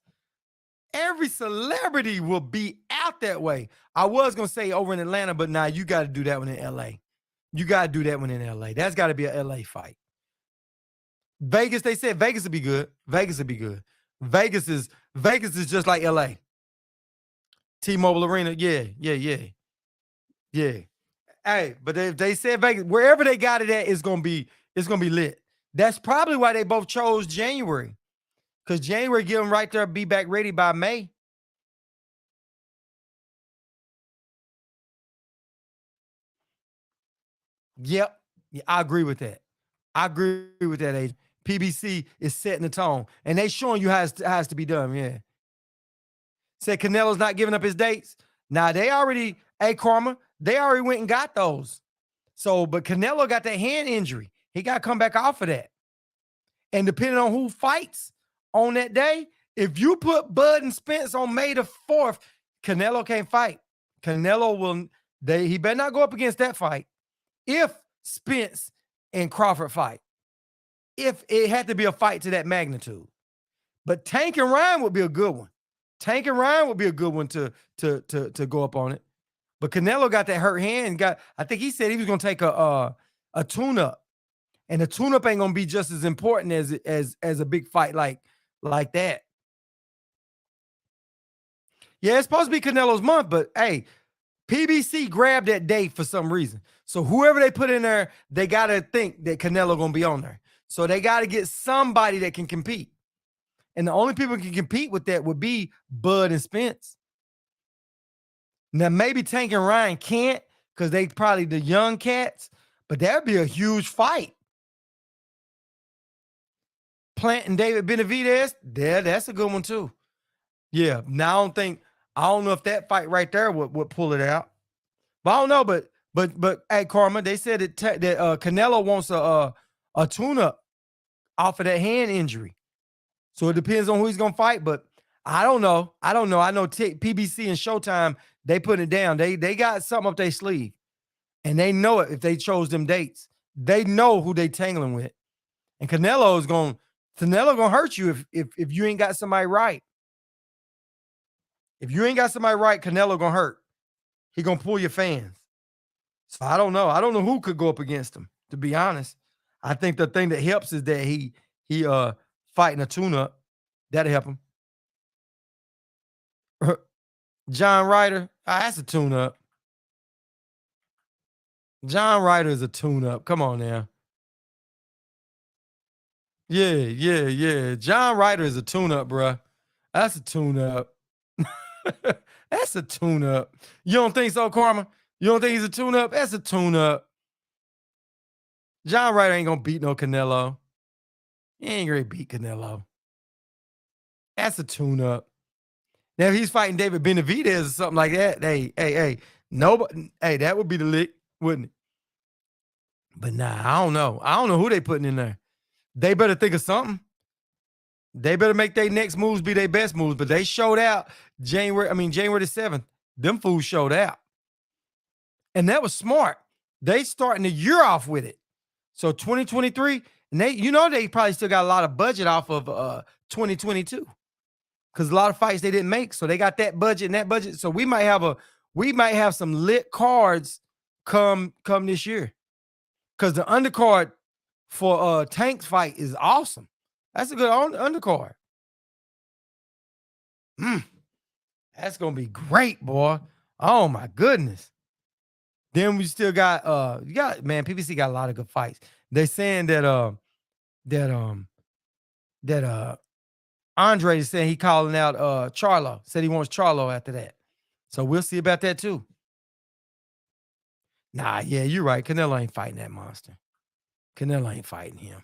Speaker 1: Every celebrity will be out that way. I was going to say over in Atlanta, but now you got to do that one in LA. You got to do that one in LA. That's got to be a LA fight. Vegas, they said Vegas would be good. Vegas would be good. Vegas is just like LA. T-Mobile Arena. Yeah. Yeah. Hey, but if they said Vegas, wherever they got it at, it's gonna be lit. That's probably why they both chose January. Because January give them right there, be back ready by May. Yep. Yeah, I agree with that. I agree with that, Agent. PBC is setting the tone. And they showing you how it's to be done. Yeah. Said Canelo's not giving up his dates. Now they already, hey Karma, they already went and got those. So, but Canelo got that hand injury. He got to come back off of that. And depending on who fights on that day, if you put Bud and Spence on May the 4th, Canelo can't fight. Canelo will, he better not go up against that fight. If Spence and Crawford fight, if it had to be a fight to that magnitude. But Tank and Ryan would be a good one. Tank and Ryan would be a good one to go up on it. But Canelo got that hurt hand. I think he said he was gonna take a tune-up. And the tune-up ain't gonna be just as important as a big fight like that. Yeah, it's supposed to be Canelo's month, but hey, PBC grabbed that date for some reason. So whoever they put in there, they gotta think that Canelo gonna be on there. So they gotta get somebody that can compete. And the only people who can compete with that would be Bud and Spence. Now maybe Tank and Ryan can't because they probably the young cats, but that'd be a huge fight. Plant and David Benavidez, that's a good one too. Yeah. Now I don't know if that fight right there would pull it out. But I don't know. But hey, Karma, they said that Canelo wants a tune-up off of that hand injury. So it depends on who he's gonna fight. But I don't know. I know PBC and Showtime, they put it down. They got something up their sleeve. And they know it if they chose them dates. They know who they tangling with. And Canelo gonna hurt you if you ain't got somebody right. If you ain't got somebody right, Canelo gonna hurt. He gonna pull your fans. So I don't know. I don't know who could go up against him, to be honest. I think the thing that helps is that he fighting a tune-up. That'll help him. John Ryder, that's a tune-up. John Ryder is a tune-up. Come on now. Yeah. John Ryder is a tune-up, bruh. That's a tune-up. That's a tune-up. You don't think so, Karma? You don't think he's a tune-up? That's a tune-up. John Ryder ain't gonna beat no Canelo. He ain't gonna beat Canelo. That's a tune-up. Now, if he's fighting David Benavidez or something like that, hey, nobody, hey, that would be the lick, wouldn't it? But nah, I don't know. I don't know who they putting in there. They better think of something. They better make their next moves be their best moves. But they showed out January the 7th. Them fools showed out. And that was smart. They starting the year off with it. So 2023, and they probably still got a lot of budget off of 2022. Because a lot of fights they didn't make. So they got that budget and that budget. So we might have some lit cards come this year. Because the undercard for Tank's fight is awesome. That's a good undercard. That's gonna be great, boy. Oh my goodness. Then we still got PBC got a lot of good fights. They're saying that Andre is saying he calling out Charlo. Said he wants Charlo after that. So we'll see about that too. Nah, yeah, you're right. Canelo ain't fighting that monster. Canelo ain't fighting him.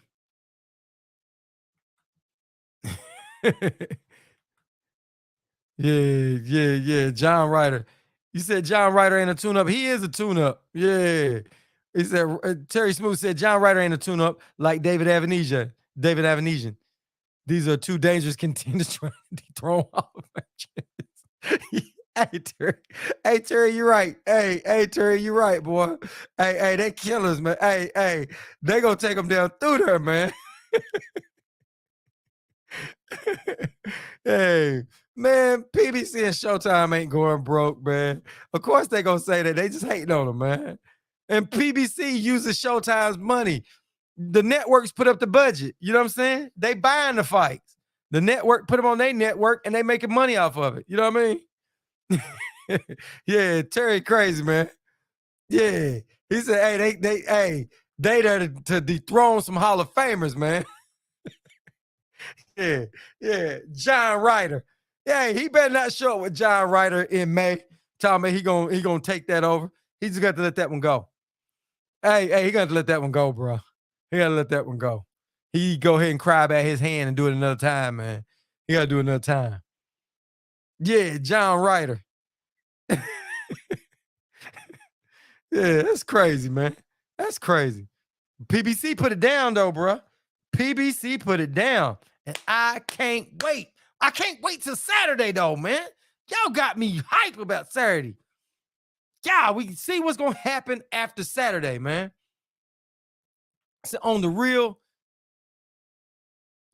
Speaker 1: Yeah. John Ryder. You said John Ryder ain't a tune-up. He is a tune-up. Yeah. He said Terry Smooth said John Ryder ain't a tune-up like David Avanesian. These are two dangerous contenders trying to dethrone all matches. Hey Terry, you're right. Hey Terry, you're right, boy. Hey, they killers, man. Hey, they gonna take them down through there, man. Hey, man, PBC and Showtime ain't going broke, man. Of course they gonna say that. They just hating on them, man. And PBC uses Showtime's money. The networks put up the budget. You know what I'm saying? They buying the fights. The network put them on their network and they making money off of it. You know what I mean? Yeah, Terry crazy, man. Yeah. He said, hey, they there to dethrone some Hall of Famers, man. Yeah, yeah. John Ryder. Yeah, he better not show up with John Ryder in May. Tell me he gonna take that over. He just got to let that one go. Hey, he got to let that one go, bro. He got to let that one go. He go ahead and cry about his hand and do it another time, man. He got to do it another time. Yeah, John Ryder. Yeah, that's crazy, man. That's crazy. PBC put it down though, bro. PBC put it down, and I can't wait. I can't wait till Saturday though, man. Y'all got me hype about Saturday. Yeah, we can see what's gonna happen after Saturday, man. So on the real,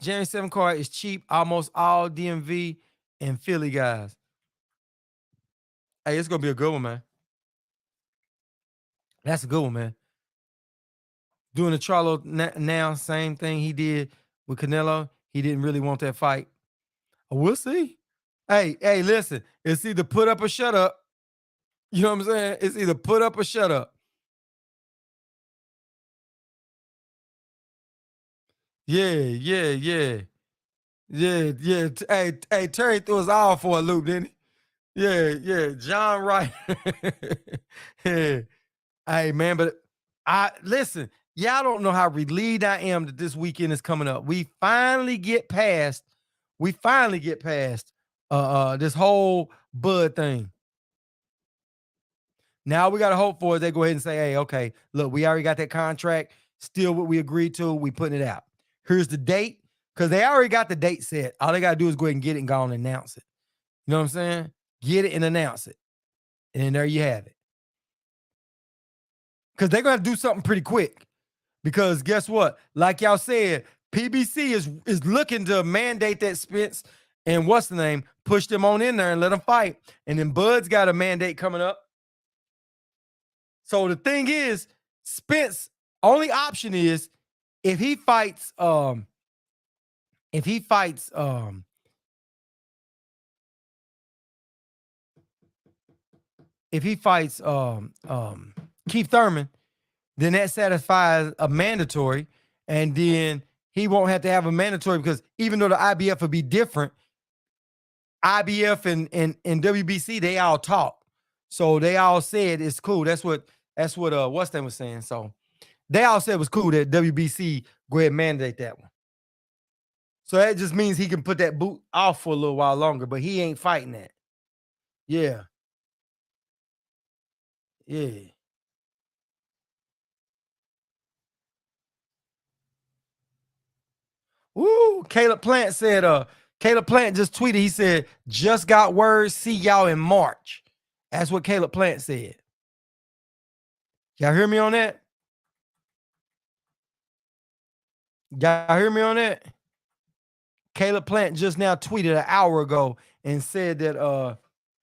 Speaker 1: January 7 card is cheap. Almost all DMV and Philly guys. Hey, it's gonna be a good one, man. That's a good one, man. Doing the Charlo now, same thing he did with Canelo. He didn't really want that fight. We'll see. Hey, listen. It's either put up or shut up. You know what I'm saying? It's either put up or shut up. Yeah. Yeah. Hey, Terry threw us all for a loop, didn't he? Yeah. John Wright. Yeah. Hey, man, but I listen, y'all don't know how relieved I am that this weekend is coming up. We finally get past this whole Bud thing. Now we got to hope for is they go ahead and say, hey, okay, look, we already got that contract. Still what we agreed to. We putting it out. Here's the date. Because they already got the date set. All they got to do is go ahead and get it and go and announce it. You know what I'm saying? Get it and announce it. And then there you have it. Because they're going to do something pretty quick. Because guess what? Like y'all said, PBC is looking to mandate that Spence and what's the name, push them on in there and let them fight. And then Bud's got a mandate coming up. So the thing is, Spence only option is if he fights Keith Thurman, then that satisfies a mandatory, and then he won't have to have a mandatory because even though the IBF would be different, IBF and WBC, they all talk. So they all said it's cool. That's what what's name was saying. So they all said it was cool that WBC go ahead and mandate that one. So that just means he can put that boot off for a little while longer, but he ain't fighting that. Yeah. Yeah. Woo. Caleb Plant said, Caleb Plant just tweeted, he said, just got word, see y'all in March. That's what Caleb Plant said. Y'all hear me on that? Y'all hear me on that? Caleb Plant just now tweeted an hour ago and said that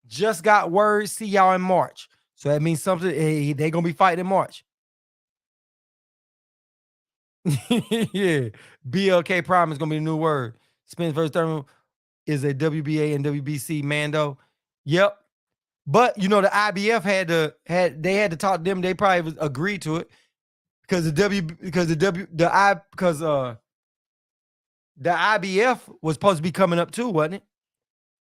Speaker 1: just got word, see y'all in March. So that means something, they gonna be fighting in March. Yeah. BLK Prime is gonna be the new word. Spence versus Thurman is a WBA and WBC Mando. Yep. But you know, the IBF had to talk to them. They probably agreed to it because the IBF was supposed to be coming up too, wasn't it?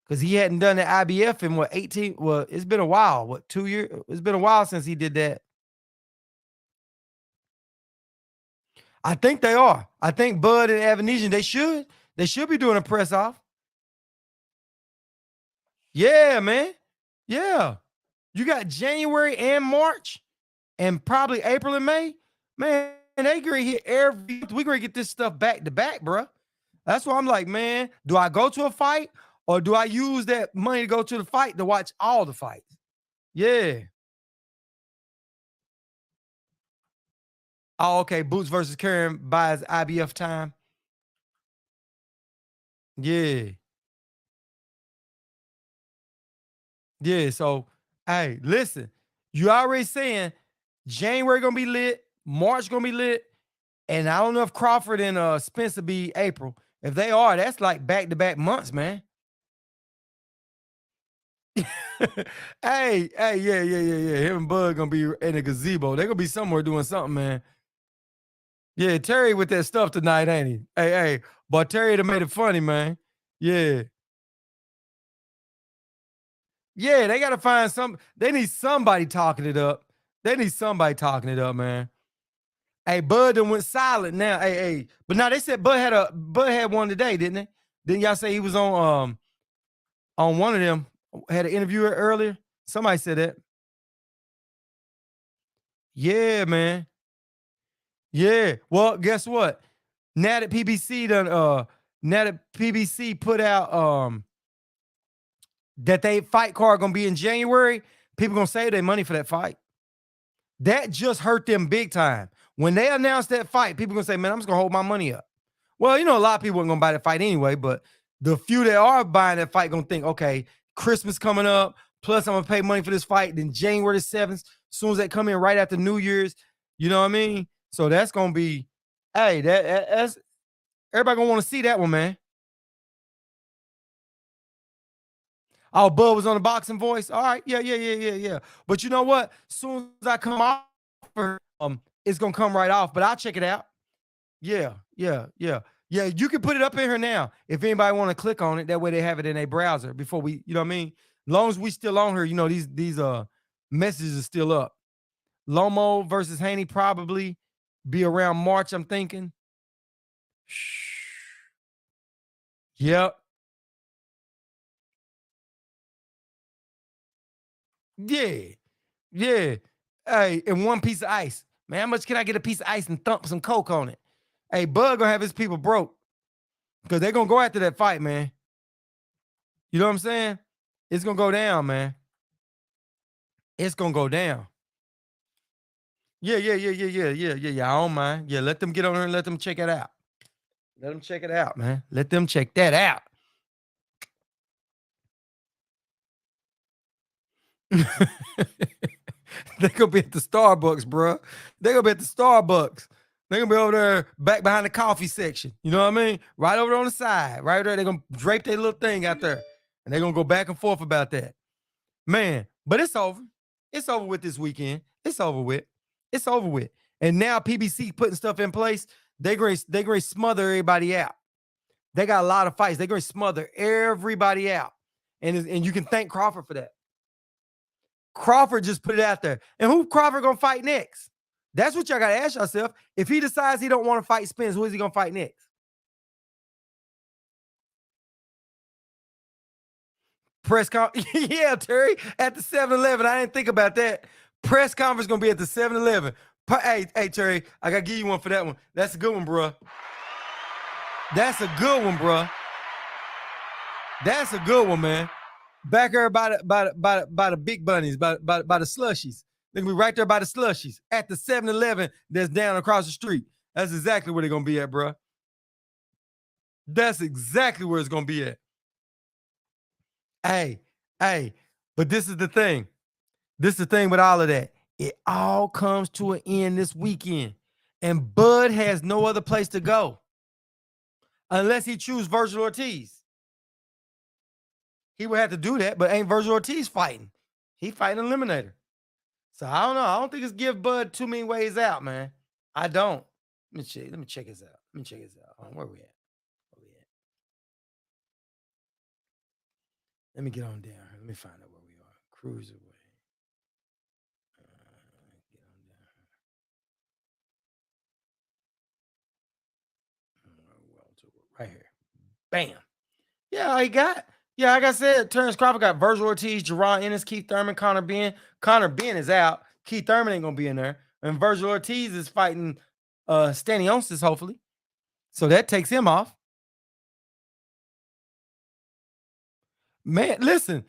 Speaker 1: Because he hadn't done the IBF in what 18. Well, it's been a while. What 2 years? It's been a while since he did that. I think they are. I think Bud and Avanesian, they should be doing a press off. Yeah, man. Yeah. You got January and March and probably April and May. Man, they gonna hit every we're gonna get this stuff back to back, bro. That's why I'm like, man, do I go to a fight or do I use that money to go to the fight to watch all the fights? Yeah. Oh, okay. Boots versus Karen buys IBF time. Yeah. Yeah. So, hey, listen, you already saying January gonna be lit, March gonna be lit, and I don't know if Crawford and Spence will be April. If they are, that's like back-to-back months, man. Hey, hey, yeah, yeah, yeah, yeah. Him and Bud gonna be in a gazebo. They gonna be somewhere doing something, man. Yeah, Terry with that stuff tonight, ain't he? Hey, hey, but Terry done made it funny, man. Yeah. Yeah, they gotta find some. They need somebody talking it up. They need somebody talking it up, man. Hey, Bud done went silent now. Hey, hey. But now they said Bud had one today, didn't they? Didn't y'all say he was on one of them? Had an interview earlier? Somebody said that. Yeah, man. Yeah. Well, guess what? Now that PBC done now that PBC put out that they fight card gonna be in January, people gonna save their money for that fight. That just hurt them big time. When they announced that fight, people gonna say, "Man, I'm just gonna hold my money up." Well, you know, a lot of people weren't gonna buy that fight anyway, but the few that are buying that fight gonna think, "Okay, Christmas coming up, plus I'm gonna pay money for this fight." Then January the 7th, as soon as they come in right after New Year's, you know what I mean? So that's gonna be, hey, that's everybody gonna want to see that one, man. Oh, Bud was on the boxing voice. All right, yeah, yeah, yeah, yeah, yeah. But you know what? As soon as I come off, it's gonna come right off. But I'll check it out. Yeah, yeah, yeah, yeah. You can put it up in here now if anybody want to click on it. That way they have it in their browser before we, you know what I mean. Long as we still on here, you know these messages are still up. Lomo versus Haney probably be around March. I'm thinking. Shh. Yep. Yeah. Yeah. Hey, and one piece of ice. Man, how much can I get a piece of ice and thump some coke on it? Hey, Bud gonna have his people broke because they're gonna go after that fight, man. You know what I'm saying? It's gonna go down, man. It's gonna go down. Yeah, yeah, yeah, yeah, yeah, yeah, yeah, yeah. I don't mind. Yeah, let them get on there and let them check it out. Let them check it out, man. Let them check that out. They gonna be at the Starbucks, bro. They gonna be at the Starbucks. They gonna be over there back behind the coffee section. You know what I mean? Right over there on the side, right there. They gonna drape their little thing out there, and they gonna go back and forth about that, man. But it's over. It's over with this weekend. It's over with. It's over with. And now PBC putting stuff in place. They gonna smother everybody out. They got a lot of fights. They're gonna smother everybody out, and you can thank Crawford for that. Crawford just put it out there. And who Crawford gonna fight next? That's what y'all gotta ask yourself. If he decides he don't want to fight Spence, who is he gonna fight next? Press con yeah, Terry, at the 7-Eleven. I didn't think about that. Press conference gonna be at the 7-Eleven. Hey, hey, Terry, I gotta give you one for that one. That's a good one, bro. That's a good one, bro. That's a good one, man. Back there by the big bunnies, by the slushies. They're gonna be right there by the slushies at the 7-Eleven that's down across the street. That's exactly where they're gonna be at, bro. That's exactly where it's gonna be at. Hey, hey, but this is the thing. This is the thing with all of that. It all comes to an end this weekend. And Bud has no other place to go unless he chooses Virgil Ortiz. He would have to do that, but ain't Virgil Ortiz fighting? He fighting Eliminator. So I don't know. I don't think it's give Bud too many ways out, man. I don't. Let me check. Let me check this out. Let me check this out. Where we at? Where we at? Let me get on down here. Let me find out where we are. Cruiserweight. Get on down here. Right here. Bam. Yeah, I got. Yeah, like I said, Terrence Crawford got Virgil Ortiz, Jerron Ennis, Keith Thurman, Connor Ben. Connor Ben is out. Keith Thurman ain't gonna be in there. And Virgil Ortiz is fighting Stanionis, hopefully. So that takes him off. Man, listen.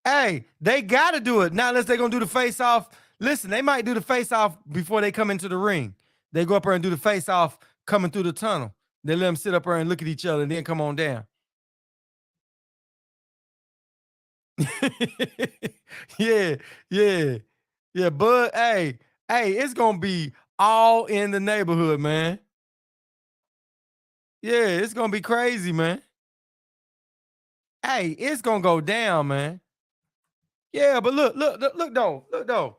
Speaker 1: Hey, they gotta do it. Not unless they're gonna do the face off. Listen, they might do the face off before they come into the ring. They go up there and do the face off coming through the tunnel. They let them sit up there and look at each other and then come on down. Yeah, yeah, yeah. But hey, it's gonna be all in the neighborhood, man. Yeah, it's gonna be crazy, man. Hey, it's gonna go down, man. Yeah, but look though.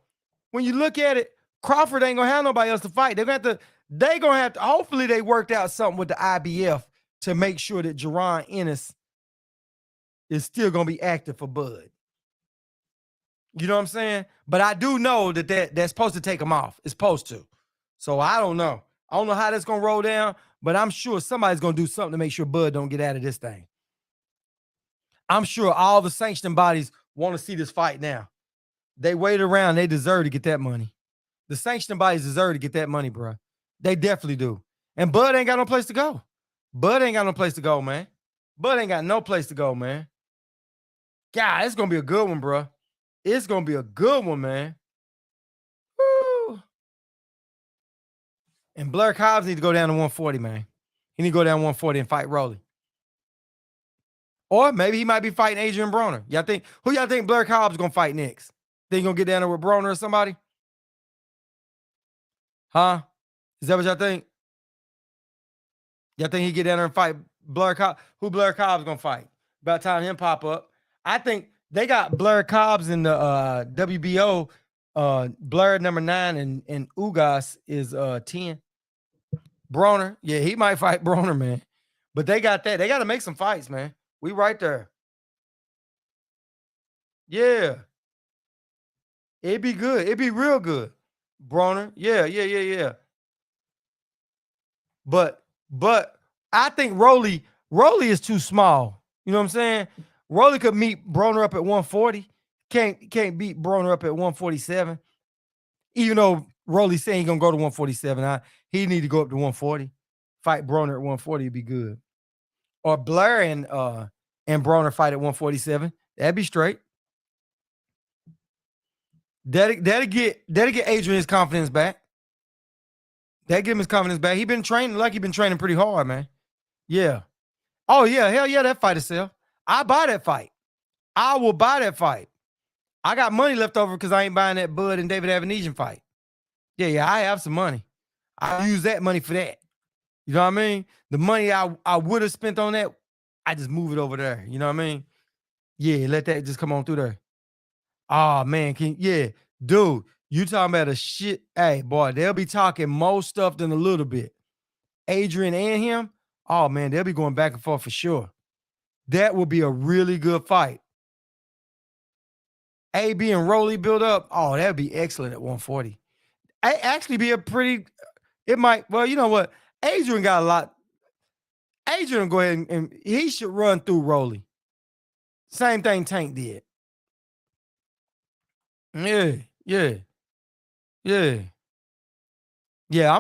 Speaker 1: When you look at it, Crawford ain't gonna have nobody else to fight. They gonna have to. Hopefully, they worked out something with the IBF to make sure that Jaron Ennis is still gonna be active for Bud. You know what I'm saying? But I do know that that's supposed to take him off. It's supposed to. So I don't know. I don't know how that's gonna roll down, but I'm sure somebody's gonna do something to make sure Bud don't get out of this thing. I'm sure all the sanctioning bodies want to see this fight now. They wait around. They deserve to get that money. The sanctioning bodies deserve to get that money, bro. They definitely do. And Bud ain't got no place to go. Bud ain't got no place to go, man. Bud ain't got no place to go, man. God, it's gonna be a good one, bro. It's gonna be a good one, man. Woo. And Blair Cobbs need to go down to 140, man. He need to go down 140 and fight Rolly. Or maybe he might be fighting Adrian Broner. Who y'all think Blair Cobbs gonna fight next? Think he gonna get down there with Broner or somebody? Huh? Is that what y'all think? Y'all think he get down there and fight Blair Cobbs? Who Blair Cobbs gonna fight? By the time him pop up, I think they got Blair Cobbs in the WBO. Blair number 9 and Ugas is 10. Broner, yeah, he might fight Broner, man. But they got that. They got to make some fights, man. We right there. Yeah. It'd be good. It'd be real good. Broner. Yeah. But I think Rolly is too small. You know what I'm saying? Rolly could meet Broner up at 140. Can't beat Broner up at 147. Even though Rolly's saying he's gonna go to 147, he need to go up to 140. Fight Broner at 140 would be good. Or Blair and Broner fight at 147. That'd be straight. That'll get Adrian his confidence back. That give him his confidence back. He been training pretty hard, man. Yeah. Oh yeah, hell yeah, that fight itself. I buy that fight. I will buy that fight. I got money left over because I ain't buying that Bud and David Avanesian fight. Yeah, I have some money. I use that money for that. You know what I mean? The money I would have spent on that, I just move it over there. You know what I mean? Yeah, let that just come on through there. Oh man, dude, you talking about a shit. Hey, boy, they'll be talking more stuff than a little bit. Adrian and him, oh man, they'll be going back and forth for sure. That would be a really good fight. AB and Rolly build up. Oh, that'd be excellent at 140. Actually be it might, well, you know what? Adrian got a lot. Adrian go ahead and he should run through Rolly. Same thing Tank did. Yeah. I'm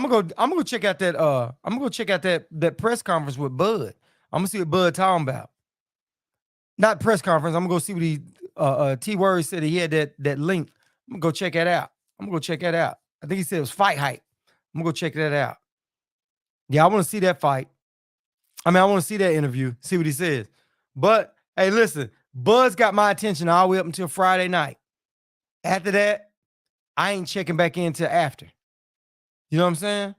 Speaker 1: gonna go check out that press conference with Bud. I'm gonna see what Bud talking about. Not press conference. I'm gonna go see what he T-Word said he had that link. I'm gonna go check that out. I think he said it was Fight Hype. I'm gonna go check that out. Yeah, I want to see that fight. I want to see that interview, see what he says. But hey, listen, Bud's got my attention all the way up until Friday night. After that, I ain't checking back in till after. You know what I'm saying?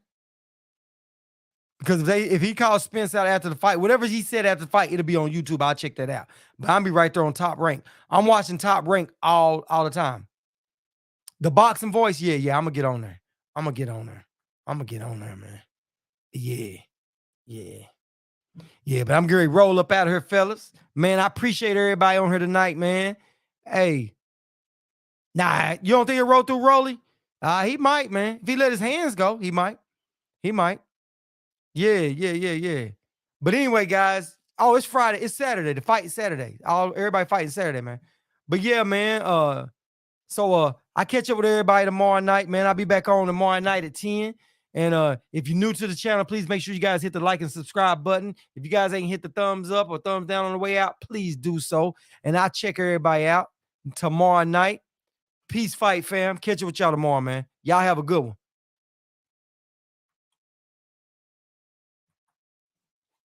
Speaker 1: Because if he calls Spence out after the fight, whatever he said after the fight, it'll be on YouTube. I'll check that out. But I'll be right there on Top Rank. I'm watching Top Rank all the time. The boxing voice, yeah, I'm gonna get on there. I'm gonna get on there, man. Yeah, but I'm going to roll up out of here, fellas. Man, I appreciate everybody on here tonight, man. Hey. Nah, you don't think he'll roll through Rolly? He might, man. If he let his hands go, he might. Yeah. But anyway, guys. Oh, it's Friday. It's Saturday. The fight is Saturday. Everybody fighting Saturday, man. But yeah, man. So I catch up with everybody tomorrow night, man. I'll be back on tomorrow night at 10. And if you're new to the channel, please make sure you guys hit the like and subscribe button. If you guys ain't hit the thumbs up or thumbs down on the way out, please do so. And I'll check everybody out tomorrow night. Peace fight, fam. Catch up with y'all tomorrow, man. Y'all have a good one.